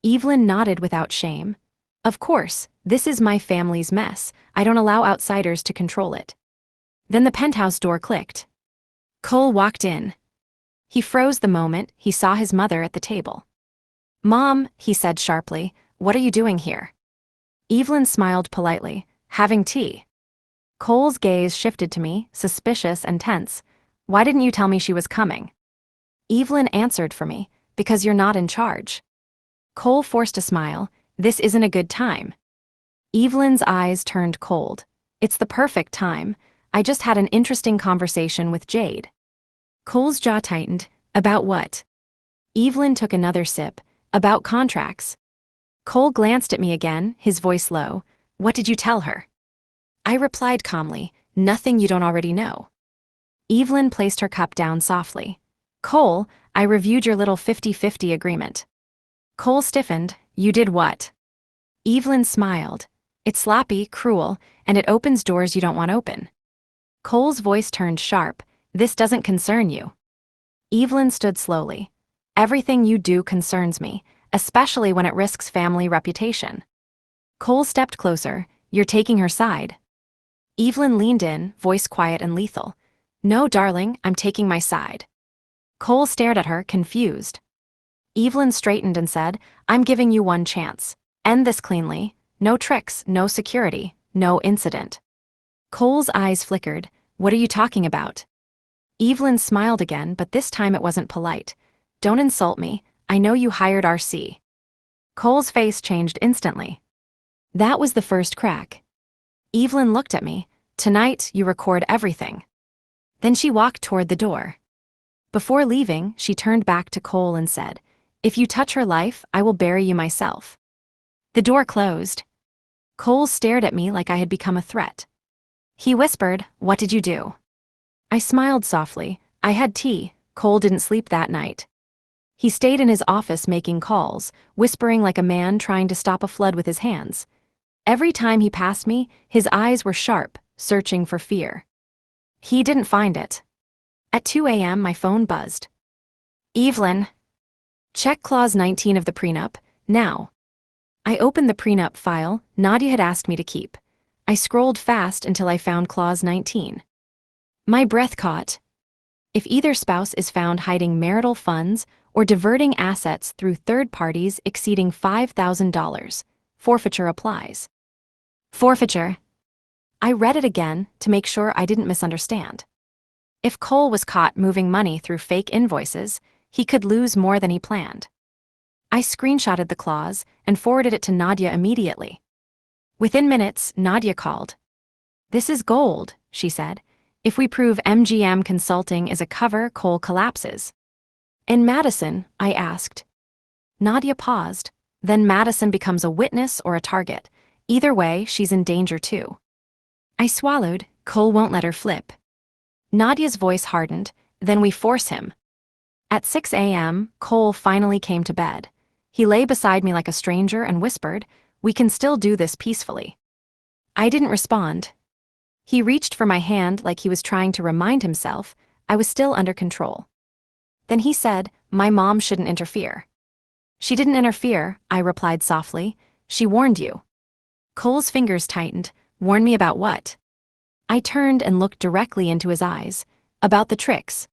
Evelyn nodded without shame. Of course, this is my family's mess. I don't allow outsiders to control it. Then the penthouse door clicked. Cole walked in. He froze the moment he saw his mother at the table. Mom, he said sharply, what are you doing here? Evelyn smiled politely. Having tea. Cole's gaze shifted to me, suspicious and tense. Why didn't you tell me she was coming? Evelyn answered for me, because you're not in charge. Cole forced a smile. This isn't a good time. Evelyn's eyes turned cold. It's the perfect time. I just had an interesting conversation with Jade. Cole's jaw tightened. About what? Evelyn took another sip. About contracts. Cole glanced at me again, his voice low. What did you tell her? I replied calmly, nothing you don't already know. Evelyn placed her cup down softly. Cole, I reviewed your little 50-50 agreement. Cole stiffened. You did what? Evelyn smiled. It's sloppy, cruel, and it opens doors you don't want open. Cole's voice turned sharp. This doesn't concern you. Evelyn stood slowly. Everything you do concerns me, especially when it risks family reputation. Cole stepped closer. You're taking her side. Evelyn leaned in, voice quiet and lethal. No, darling, I'm taking my side. Cole stared at her, confused. Evelyn straightened and said, I'm giving you one chance. End this cleanly. No tricks, no security, no incident. Cole's eyes flickered. What are you talking about? Evelyn smiled again, but this time it wasn't polite. Don't insult me. I know you hired RC. Cole's face changed instantly. That was the first crack. Evelyn looked at me. Tonight, you record everything. Then she walked toward the door. Before leaving, she turned back to Cole and said, If you touch her life, I will bury you myself. The door closed. Cole stared at me like I had become a threat. He whispered, What did you do? I smiled softly. I had tea. Cole didn't sleep that night. He stayed in his office making calls, whispering like a man trying to stop a flood with his hands. Every time he passed me, his eyes were sharp, searching for fear. He didn't find it. At 2 a.m. my phone buzzed. Evelyn. Check clause 19 of the prenup, now. I opened the prenup file Nadia had asked me to keep. I scrolled fast until I found clause 19. My breath caught. If either spouse is found hiding marital funds or diverting assets through third parties exceeding $5,000, forfeiture applies. Forfeiture. I read it again to make sure I didn't misunderstand. If Cole was caught moving money through fake invoices, he could lose more than he planned. I screenshotted the clause and forwarded it to Nadia immediately. Within minutes, Nadia called. "This is gold," she said. "If we prove MGM Consulting is a cover, Cole collapses." "In Madison?" I asked. Nadia paused. "Then Madison becomes a witness or a target. Either way, she's in danger too." I swallowed. Cole won't let her flip. Nadia's voice hardened. "Then we force him." At 6 a.m., Cole finally came to bed. He lay beside me like a stranger and whispered, "We can still do this peacefully." I didn't respond. He reached for my hand like he was trying to remind himself I was still under control. Then he said, "My mom shouldn't interfere." "She didn't interfere," I replied softly. "She warned you." Cole's fingers tightened. "Warn me about what?" I turned and looked directly into his eyes. "About the tricks."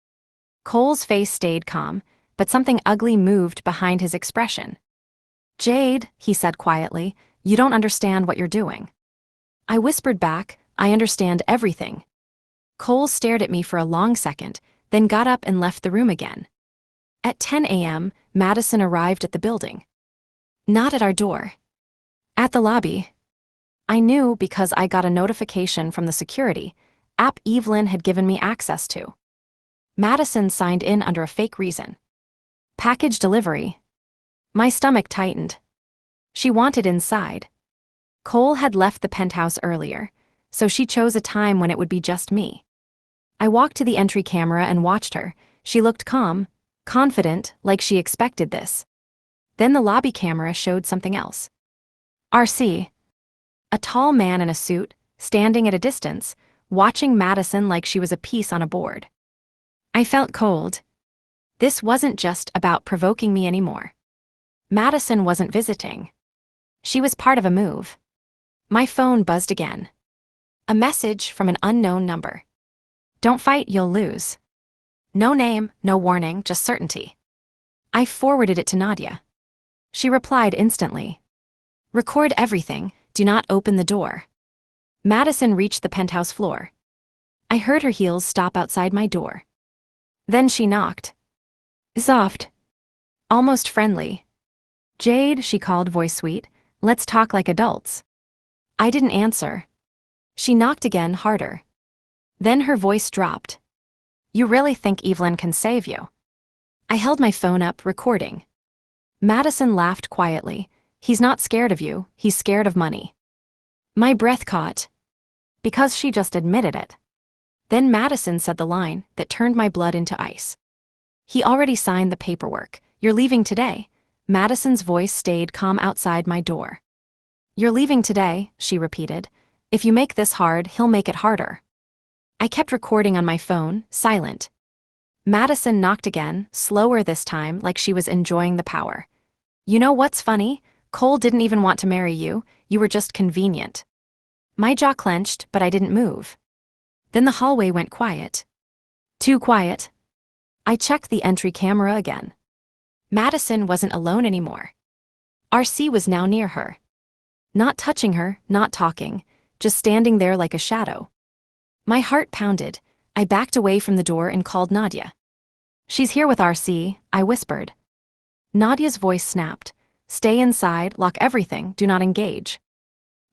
Cole's face stayed calm, but something ugly moved behind his expression. "Jade," he said quietly, "you don't understand what you're doing." I whispered back, "I understand everything." Cole stared at me for a long second, then got up and left the room again. At 10 a.m., Madison arrived at the building. Not at our door. At the lobby. I knew because I got a notification from the security app Evelyn had given me access to. Madison signed in under a fake reason. Package delivery. My stomach tightened. She wanted inside. Cole had left the penthouse earlier, so she chose a time when it would be just me. I walked to the entry camera and watched her. She looked calm, confident, like she expected this. Then the lobby camera showed something else. RC. A tall man in a suit, standing at a distance, watching Madison like she was a piece on a board. I felt cold. This wasn't just about provoking me anymore. Madison wasn't visiting. She was part of a move. My phone buzzed again. A message from an unknown number. "Don't fight, you'll lose." No name, no warning, just certainty. I forwarded it to Nadia. She replied instantly. "Record everything, do not open the door." Madison reached the penthouse floor. I heard her heels stop outside my door. Then she knocked. Soft. Almost friendly. "Jade," she called, voice sweet, "let's talk like adults." I didn't answer. She knocked again, harder. Then her voice dropped. "You really think Evelyn can save you?" I held my phone up, recording. Madison laughed quietly. "He's not scared of you, he's scared of money." My breath caught. Because she just admitted it. Then Madison said the line that turned my blood into ice. "He already signed the paperwork. You're leaving today." Madison's voice stayed calm outside my door. "You're leaving today," she repeated. "If you make this hard, he'll make it harder." I kept recording on my phone, silent. Madison knocked again, slower this time, like she was enjoying the power. "You know what's funny? Cole didn't even want to marry you, you were just convenient." My jaw clenched, but I didn't move. Then the hallway went quiet. Too quiet. I checked the entry camera again. Madison wasn't alone anymore. RC was now near her. Not touching her, not talking, just standing there like a shadow. My heart pounded. I backed away from the door and called Nadia. "She's here with RC," I whispered. Nadia's voice snapped. "Stay inside, lock everything, do not engage."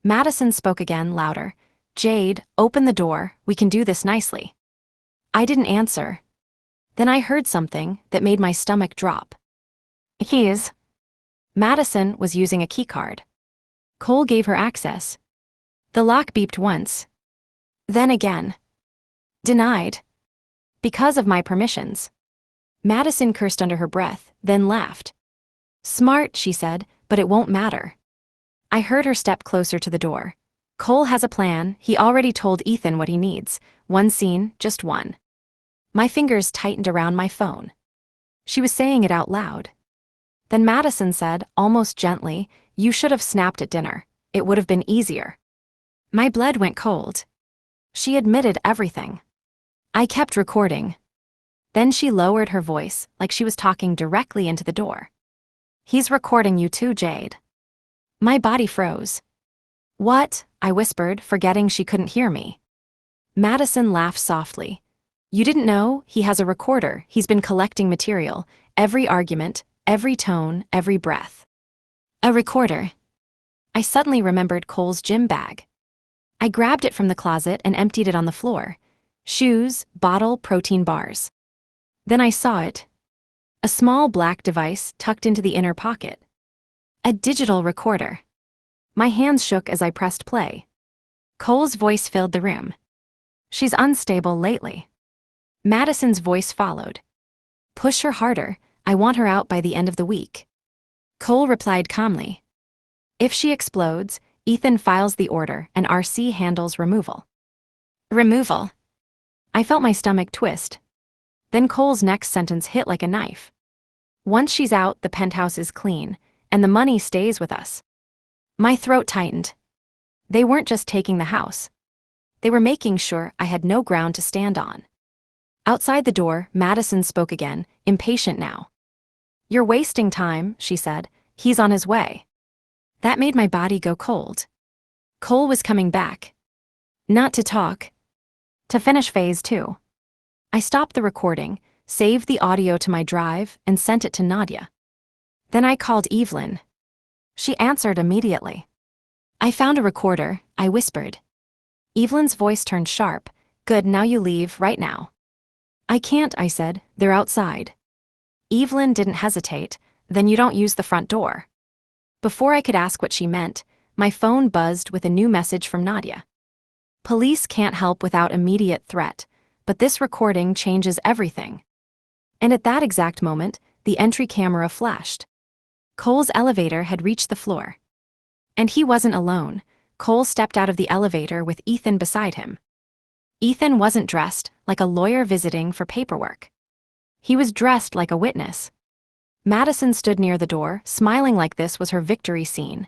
Madison spoke again, louder. "Jade, open the door, we can do this nicely." I didn't answer. Then I heard something that made my stomach drop. Keys. Madison was using a keycard. Cole gave her access. The lock beeped once. Then again. Denied. Because of my permissions. Madison cursed under her breath, then laughed. "Smart," she said, "but it won't matter." I heard her step closer to the door. "Cole has a plan, he already told Ethan what he needs. One scene, just one." My fingers tightened around my phone. She was saying it out loud. Then Madison said, almost gently, You should have snapped at dinner. It would have been easier. My blood went cold. She admitted everything. I kept recording. Then she lowered her voice, like she was talking directly into the door. He's recording you too, Jade. My body froze. What? I whispered, forgetting she couldn't hear me. Madison laughed softly. You didn't know? He has a recorder. He's been collecting material. Every argument, every tone, every breath. A recorder. I suddenly remembered Cole's gym bag. I grabbed it from the closet and emptied it on the floor. Shoes, bottle, protein bars. Then I saw it. A small black device tucked into the inner pocket. A digital recorder. My hands shook as I pressed play. Cole's voice filled the room. She's unstable lately. Madison's voice followed. Push her harder. I want her out by the end of the week. Cole replied calmly. If she explodes, Ethan files the order and RC handles removal. Removal. I felt my stomach twist. Then Cole's next sentence hit like a knife. Once she's out, the penthouse is clean, and the money stays with us. My throat tightened. They weren't just taking the house. They were making sure I had no ground to stand on. Outside the door, Madison spoke again, impatient now. You're wasting time, she said. He's on his way. That made my body go cold. Cole was coming back. Not to talk. To finish phase 2. I stopped the recording, saved the audio to my drive, and sent it to Nadia. Then I called Evelyn. She answered immediately. I found a recorder, I whispered. Evelyn's voice turned sharp. Good, now you leave, right now. I can't, I said. They're outside. Evelyn didn't hesitate. Then you don't use the front door. Before I could ask what she meant, my phone buzzed with a new message from Nadia. Police can't help without immediate threat, but this recording changes everything. And at that exact moment, the entry camera flashed. Cole's elevator had reached the floor. And he wasn't alone. Cole stepped out of the elevator with Ethan beside him. Ethan wasn't dressed like a lawyer visiting for paperwork. He was dressed like a witness. Madison stood near the door, smiling like this was her victory scene.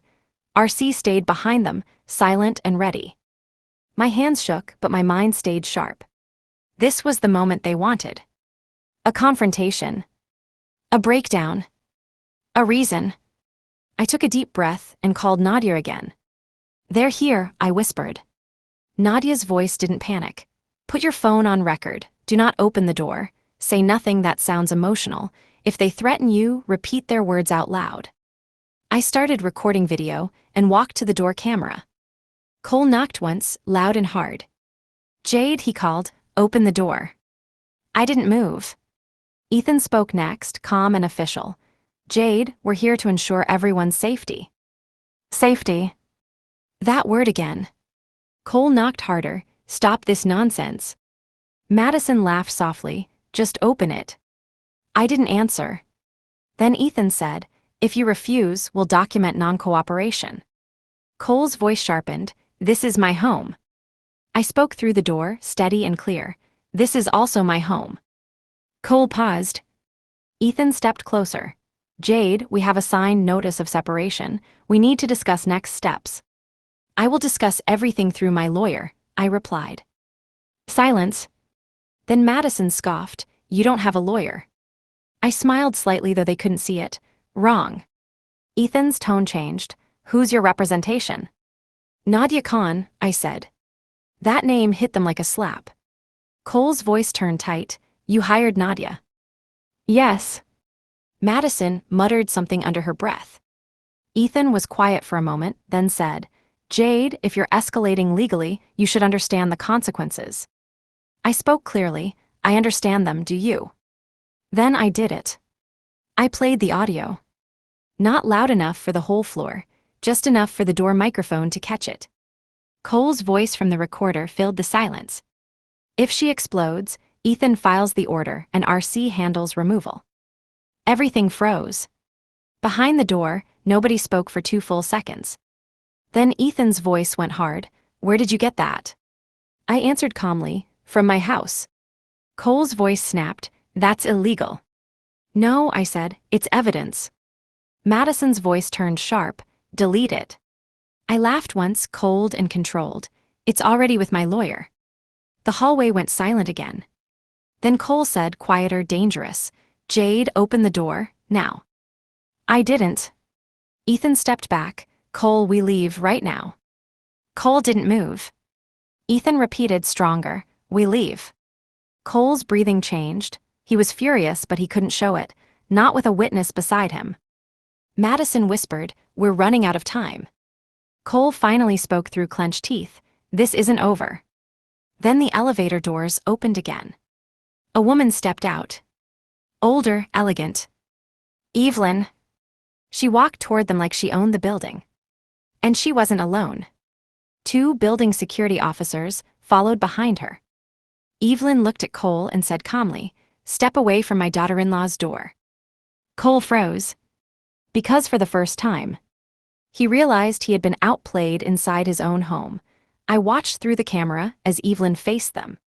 RC stayed behind them, silent and ready. My hands shook, but my mind stayed sharp. This was the moment they wanted. A confrontation. A breakdown. A reason. I took a deep breath and called Nadia again. They're here, I whispered. Nadia's voice didn't panic. Put your phone on record. Do not open the door. Say nothing that sounds emotional. If they threaten you, repeat their words out loud. I started recording video and walked to the door camera. Cole knocked once, loud and hard. Jade, he called, open the door. I didn't move. Ethan spoke next, calm and official. Jade, we're here to ensure everyone's safety. Safety. That word again. Cole knocked harder. Stop this nonsense. Madison laughed softly. Just open it. I didn't answer. Then Ethan said, if you refuse, we'll document non-cooperation. Cole's voice sharpened. This is my home. I spoke through the door, steady and clear. This is also my home. Cole paused. Ethan stepped closer. Jade, we have a signed notice of separation. We need to discuss next steps. I will discuss everything through my lawyer, I replied. Silence. Then Madison scoffed. You don't have a lawyer. I smiled slightly, though they couldn't see it. Wrong. Ethan's tone changed. Who's your representation? Nadia Khan, I said. That name hit them like a slap. Cole's voice turned tight. You hired Nadia. Yes. Madison muttered something under her breath. Ethan was quiet for a moment, then said, Jade, if you're escalating legally, you should understand the consequences. I spoke clearly. I understand them, do you? Then I did it. I played the audio. Not loud enough for the whole floor, just enough for the door microphone to catch it. Cole's voice from the recorder filled the silence. If she explodes, Ethan files the order and RC handles removal. Everything froze. Behind the door, nobody spoke for 2 full seconds. Then Ethan's voice went hard. Where did you get that? I answered calmly, from my house. Cole's voice snapped. That's illegal. No, I said, it's evidence. Madison's voice turned sharp. Delete it. I laughed once, cold and controlled. It's already with my lawyer. The hallway went silent again. Then Cole said, quieter, dangerous, Jade, open the door, now. I didn't. Ethan stepped back. Cole, we leave right now. Cole didn't move. Ethan repeated, stronger, we leave. Cole's breathing changed. He was furious, but he couldn't show it, not with a witness beside him. Madison whispered, we're running out of time. Cole finally spoke through clenched teeth, this isn't over. Then the elevator doors opened again. A woman stepped out. Older, elegant. Evelyn. She walked toward them like she owned the building. And she wasn't alone. 2 building security officers followed behind her. Evelyn looked at Cole and said calmly, step away from my daughter-in-law's door. Cole froze. Because for the first time, he realized he had been outplayed inside his own home. I watched through the camera as Evelyn faced them.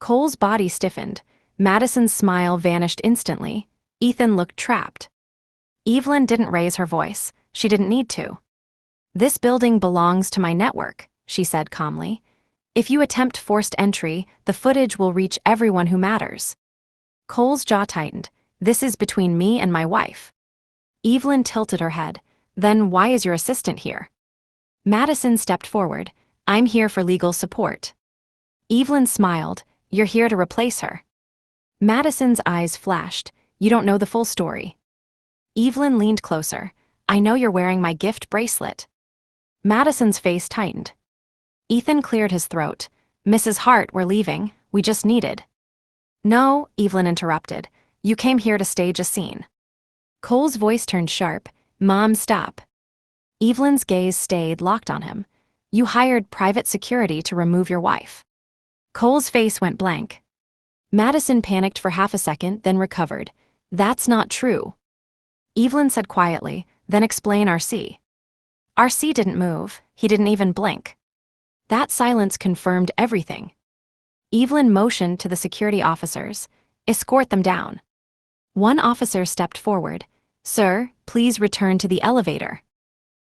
Cole's body stiffened. Madison's smile vanished instantly. Ethan looked trapped. Evelyn didn't raise her voice. She didn't need to. This building belongs to my network, she said calmly. If you attempt forced entry, the footage will reach everyone who matters. Cole's jaw tightened. This is between me and my wife. Evelyn tilted her head. Then why is your assistant here? Madison stepped forward. I'm here for legal support. Evelyn smiled. You're here to replace her. Madison's eyes flashed. You don't know the full story. Evelyn leaned closer. I know you're wearing my gift bracelet. Madison's face tightened. Ethan cleared his throat. Mrs. Hart, we're leaving. We just needed. No, Evelyn interrupted. You came here to stage a scene. Cole's voice turned sharp. Mom, stop. Evelyn's gaze stayed locked on him. You hired private security to remove your wife. Cole's face went blank. Madison panicked for half a second, then recovered. That's not true. Evelyn said quietly, then explain RC. RC didn't move. He didn't even blink. That silence confirmed everything. Evelyn motioned to the security officers. Escort them down. One officer stepped forward. Sir, please return to the elevator.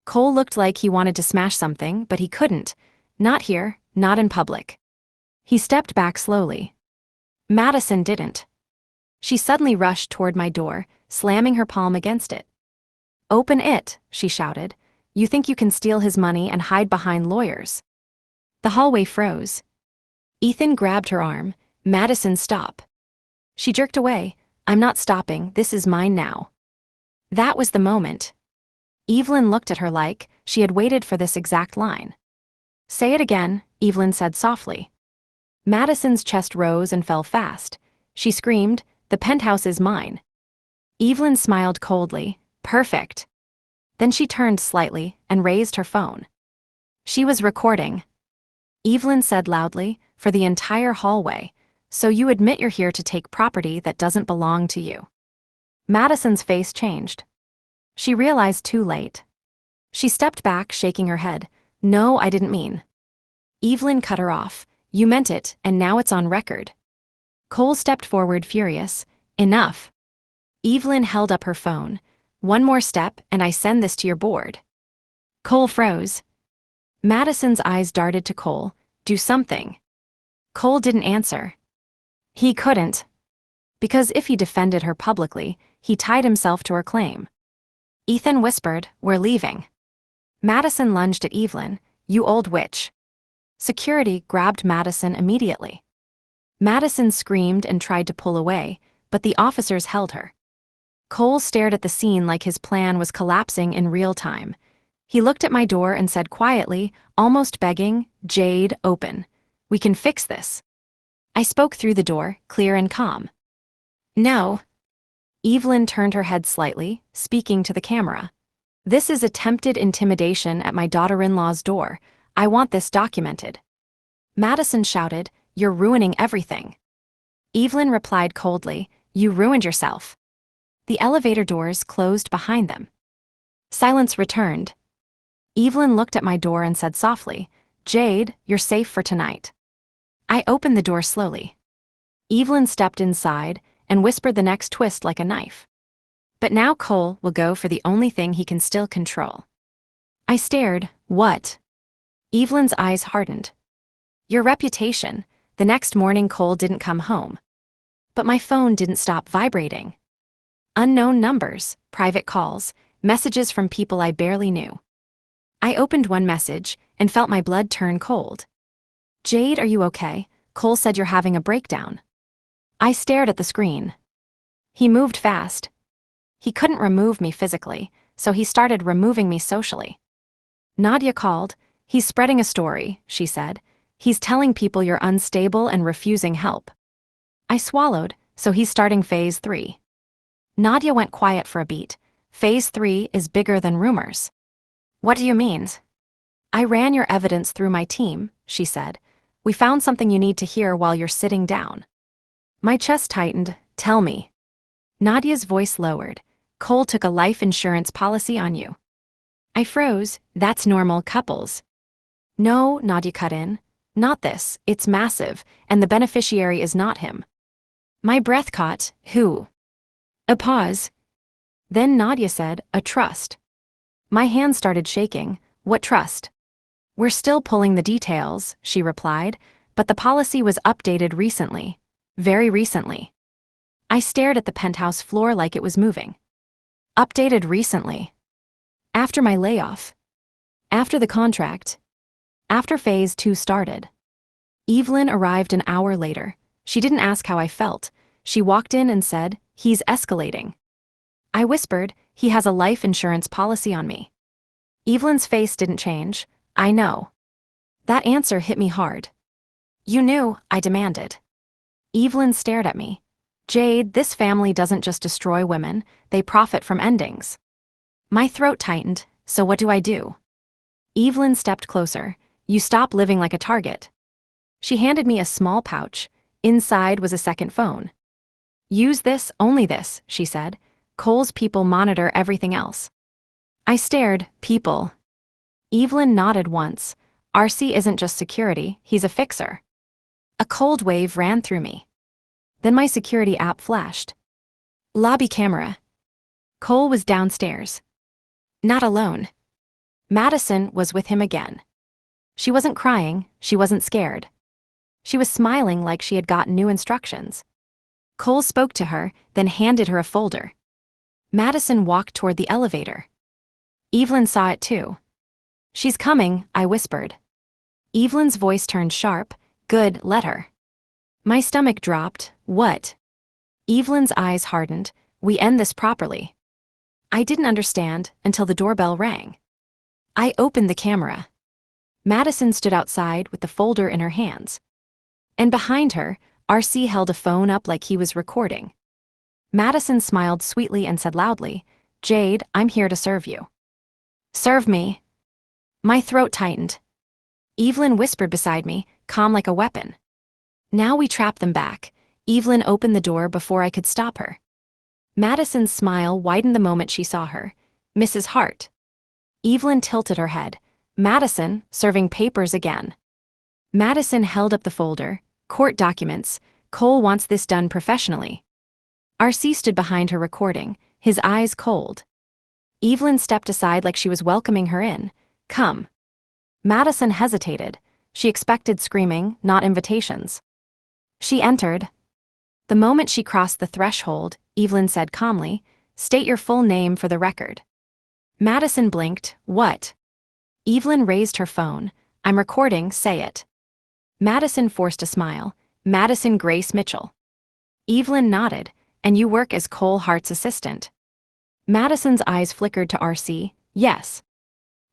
Cole looked like he wanted to smash something, but he couldn't. Not here, not in public. He stepped back slowly. Madison didn't. She suddenly rushed toward my door, slamming her palm against it. Open it, she shouted. You think you can steal his money and hide behind lawyers. The hallway froze. Ethan grabbed her arm. Madison, stop. She jerked away. I'm not stopping, this is mine now. That was the moment. Evelyn looked at her like she had waited for this exact line. Say it again, Evelyn said softly. Madison's chest rose and fell fast. She screamed, the penthouse is mine. Evelyn smiled coldly. Perfect. Then she turned slightly and raised her phone. She was recording. Evelyn said loudly, for the entire hallway, so you admit you're here to take property that doesn't belong to you. Madison's face changed. She realized too late. She stepped back, shaking her head. No, I didn't mean. Evelyn cut her off. You meant it, and now it's on record. Cole stepped forward, furious. Enough. Evelyn held up her phone. One more step, and I send this to your board. Cole froze. Madison's eyes darted to Cole. Do something. Cole didn't answer. He couldn't. Because if he defended her publicly, he tied himself to her claim. Ethan whispered, we're leaving. Madison lunged at Evelyn. You old witch. Security grabbed Madison immediately. Madison screamed and tried to pull away, but the officers held her. Cole stared at the scene like his plan was collapsing in real time. He looked at my door and said quietly, almost begging, Jade, open. We can fix this. I spoke through the door, clear and calm. No. Evelyn turned her head slightly, speaking to the camera. This is attempted intimidation at my daughter-in-law's door. I want this documented. Madison shouted, you're ruining everything. Evelyn replied coldly, you ruined yourself. The elevator doors closed behind them. Silence returned. Evelyn looked at my door and said softly, Jade, you're safe for tonight. I opened the door slowly. Evelyn stepped inside and whispered the next twist like a knife. But now Cole will go for the only thing he can still control. I stared. What? Evelyn's eyes hardened. Your reputation. The next morning Cole didn't come home. But my phone didn't stop vibrating. Unknown numbers, private calls, messages from people I barely knew. I opened one message and felt my blood turn cold. Jade, are you okay? Cole said you're having a breakdown. I stared at the screen. He moved fast. He couldn't remove me physically, so he started removing me socially. Nadia called. He's spreading a story, she said. He's telling people you're unstable and refusing help. I swallowed, so he's starting phase 3. Nadia went quiet for a beat. Phase 3 is bigger than rumors. What do you mean? I ran your evidence through my team, she said. We found something you need to hear while you're sitting down. My chest tightened. Tell me. Nadia's voice lowered. Cole took a life insurance policy on you. I froze. That's normal couples. No, Nadia cut in. Not this, it's massive, and the beneficiary is not him. My breath caught. Who? A pause. Then Nadia said, a trust. My hands started shaking. What trust? We're still pulling the details, she replied, but the policy was updated recently. Very recently. I stared at the penthouse floor like it was moving. Updated recently. After my layoff. After the contract. After phase 2 started. Evelyn arrived an hour later. She didn't ask how I felt. She walked in and said, he's escalating. I whispered, he has a life insurance policy on me. Evelyn's face didn't change. I know. That answer hit me hard. You knew, I demanded. Evelyn stared at me. Jade, this family doesn't just destroy women, they profit from endings. My throat tightened. So what do I do? Evelyn stepped closer. You stop living like a target. She handed me a small pouch. Inside was a second phone. Use this, only this, she said. Cole's people monitor everything else. I stared. People. Evelyn nodded once. RC isn't just security, he's a fixer. A cold wave ran through me. Then my security app flashed. Lobby camera. Cole was downstairs. Not alone. Madison was with him again. She wasn't crying, she wasn't scared. She was smiling like she had gotten new instructions. Cole spoke to her, then handed her a folder. Madison walked toward the elevator. Evelyn saw it too. She's coming, I whispered. Evelyn's voice turned sharp. Good, let her. My stomach dropped. What? Evelyn's eyes hardened. We end this properly. I didn't understand until the doorbell rang. I opened the camera. Madison stood outside with the folder in her hands. And behind her, RC held a phone up like he was recording. Madison smiled sweetly and said loudly, Jade, I'm here to serve you. Serve me. My throat tightened. Evelyn whispered beside me, calm like a weapon. Now we trap them back. Evelyn opened the door before I could stop her. Madison's smile widened the moment she saw her. Mrs. Hart. Evelyn tilted her head. Madison, serving papers again. Madison held up the folder. Court documents. Cole wants this done professionally. RC stood behind her recording, his eyes cold. Evelyn stepped aside like she was welcoming her in. Come. Madison hesitated. She expected screaming, not invitations. She entered. The moment she crossed the threshold, Evelyn said calmly, State your full name for the record. Madison blinked. What? Evelyn raised her phone. I'm recording, say it. Madison forced a smile. Madison Grace Mitchell. Evelyn nodded. And you work as Cole Hart's assistant. Madison's eyes flickered to RC. Yes.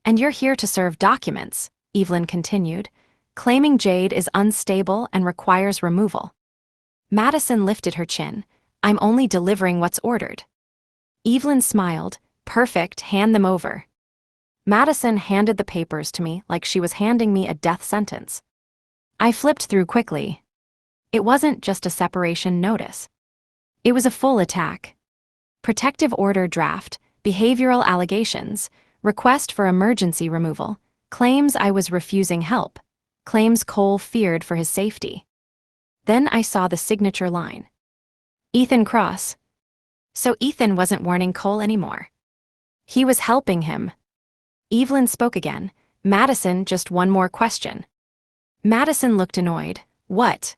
And you're here to serve documents, Evelyn continued, claiming Jade is unstable and requires removal. Madison lifted her chin. I'm only delivering what's ordered. Evelyn smiled. Perfect, hand them over. Madison handed the papers to me like she was handing me a death sentence. I flipped through quickly. It wasn't just a separation notice. It was a full attack. Protective order draft, behavioral allegations, request for emergency removal, claims I was refusing help, claims Cole feared for his safety. Then I saw the signature line. Ethan Cross. So Ethan wasn't warning Cole anymore. He was helping him. Evelyn spoke again. Madison, just one more question. Madison looked annoyed. What?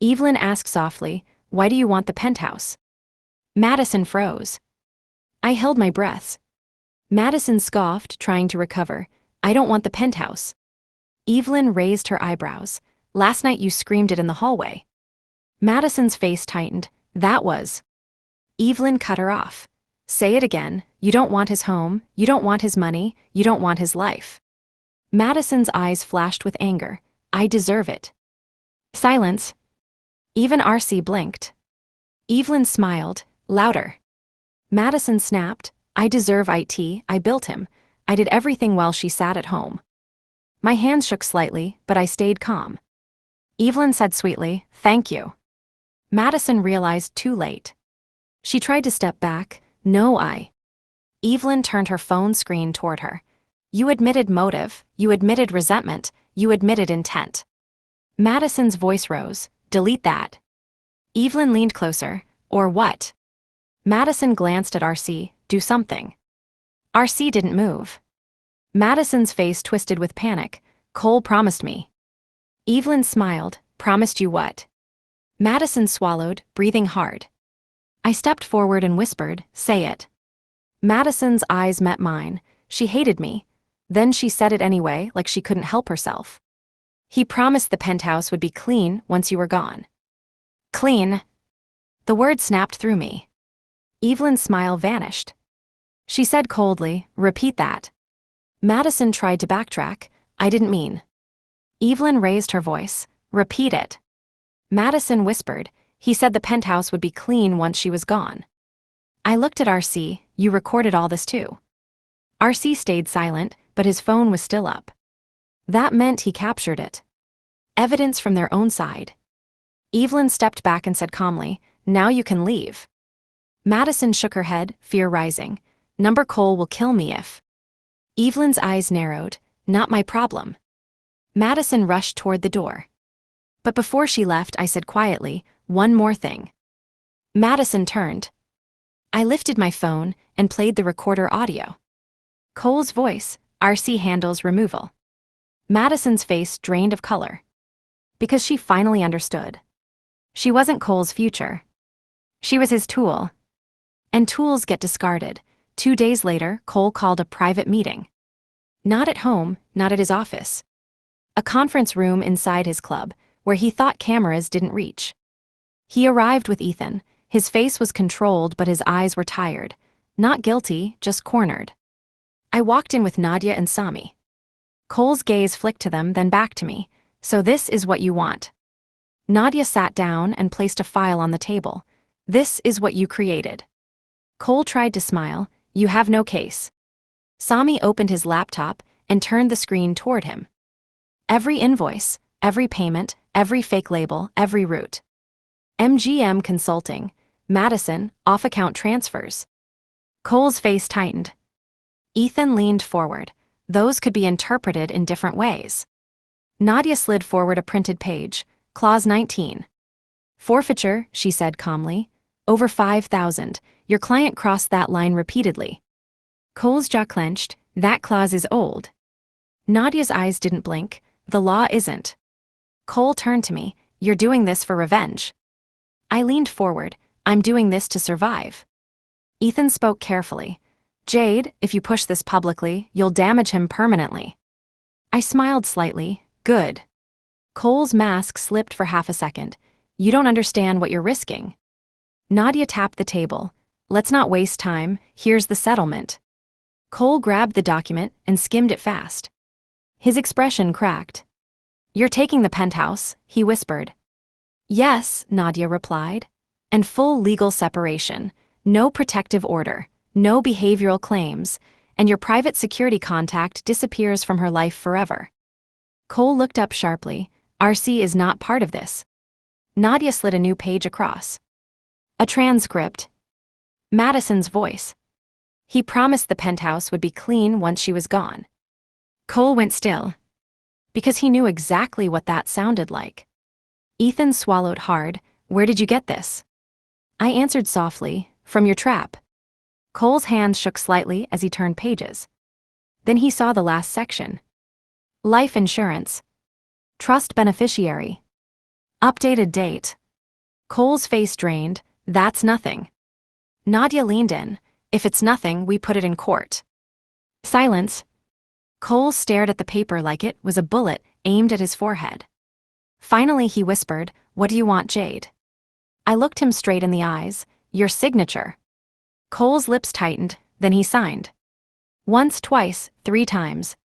Evelyn asked softly, why do you want the penthouse? Madison froze. I held my breath. Madison scoffed, trying to recover. I don't want the penthouse. Evelyn raised her eyebrows. Last night you screamed it in the hallway. Madison's face tightened. That was. Evelyn cut her off. Say it again. You don't want his home, you don't want his money, you don't want his life. Madison's eyes flashed with anger. I deserve it. Silence. Even RC blinked. Evelyn smiled, louder. Madison snapped. I deserve it, I built him. I did everything while she sat at home. My hands shook slightly, but I stayed calm. Evelyn said sweetly, thank you. Madison realized too late. She tried to step back. No, Evelyn turned her phone screen toward her. You admitted motive, you admitted resentment, you admitted intent. Madison's voice rose. Delete that. Evelyn leaned closer. Or what? Madison glanced at RC. Do something. RC didn't move. Madison's face twisted with panic. Cole promised me. Evelyn smiled. Promised you what? Madison swallowed, breathing hard. I stepped forward and whispered, say it. Madison's eyes met mine. She hated me. Then she said it anyway, like she couldn't help herself. He promised the penthouse would be clean once you were gone. Clean. The word snapped through me. Evelyn's smile vanished. She said coldly, repeat that. Madison tried to backtrack. I didn't mean. Evelyn raised her voice. Repeat it. Madison whispered. He said the penthouse would be clean once she was gone. I looked at RC. You recorded all this too. RC stayed silent, but his phone was still up. That meant he captured it. Evidence from their own side. Evelyn stepped back and said calmly, now you can leave. Madison shook her head, fear rising. Number Cole will kill me if. Evelyn's eyes narrowed. Not my problem. Madison rushed toward the door. But before she left, I said quietly, one more thing. Madison turned. I lifted my phone and played the recorder audio. Cole's voice, RC handles removal. Madison's face drained of color. Because she finally understood. She wasn't Cole's future. She was his tool. And tools get discarded. 2 days later, Cole called a private meeting. Not at home, not at his office. A conference room inside his club, where he thought cameras didn't reach. He arrived with Ethan. His face was controlled, but his eyes were tired. Not guilty, just cornered. I walked in with Nadia and Sami. Cole's gaze flicked to them, then back to me. So this is what you want. Nadia sat down and placed a file on the table. This is what you created. Cole tried to smile. You have no case. Sami opened his laptop and turned the screen toward him. Every invoice, every payment, every fake label, every route. MGM Consulting, Madison, off-account transfers. Cole's face tightened. Ethan leaned forward. Those could be interpreted in different ways. Nadia slid forward a printed page. Clause 19. Forfeiture, she said calmly. Over 5,000. Your client crossed that line repeatedly. Cole's jaw clenched. That clause is old. Nadia's eyes didn't blink. The law isn't. Cole turned to me. You're doing this for revenge. I leaned forward. I'm doing this to survive. Ethan spoke carefully. Jade, if you push this publicly, you'll damage him permanently. I smiled slightly. Good. Cole's mask slipped for half a second. You don't understand what you're risking. Nadia tapped the table. Let's not waste time. Here's the settlement. Cole grabbed the document and skimmed it fast. His expression cracked. You're taking the penthouse, he whispered. Yes, Nadia replied. And full legal separation. No protective order. No behavioral claims. And your private security contact disappears from her life forever. Cole looked up sharply. RC is not part of this. Nadia slid a new page across. A transcript. Madison's voice. He promised the penthouse would be clean once she was gone. Cole went still. Because he knew exactly what that sounded like. Ethan swallowed hard. Where did you get this? I answered softly, from your trap. Cole's hands shook slightly as he turned pages. Then he saw the last section. Life insurance. Trust beneficiary. Updated date. Cole's face drained. That's nothing. Nadia leaned in. If it's nothing, we put it in court. Silence. Cole stared at the paper like it was a bullet aimed at his forehead. Finally he whispered, "What do you want, Jade?" I looked him straight in the eyes. "Your signature." Cole's lips tightened, then he signed. Once, twice, 3 times.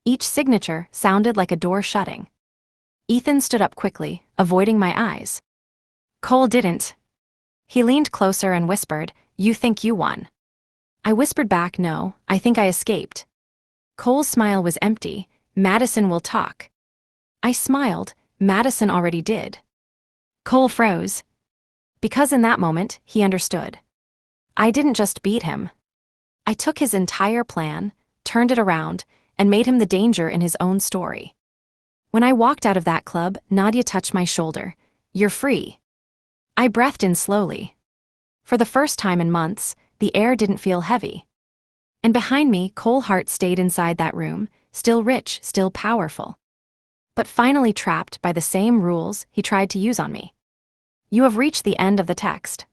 Each signature sounded like a door shutting. Ethan stood up quickly, avoiding my eyes. Cole didn't. He leaned closer and whispered, "You think you won." I whispered back, "No, I think I escaped." Cole's smile was empty. "Madison will talk." I smiled. "Madison already did." Cole froze. Because in that moment, he understood. I didn't just beat him. I took his entire plan, turned it around, and made him the danger in his own story. When I walked out of that club, Nadia touched my shoulder. "You're free." I breathed in slowly. For the first time in months, the air didn't feel heavy. And behind me, Cole Hart stayed inside that room, still rich, still powerful. But finally trapped by the same rules he tried to use on me. You have reached the end of the text.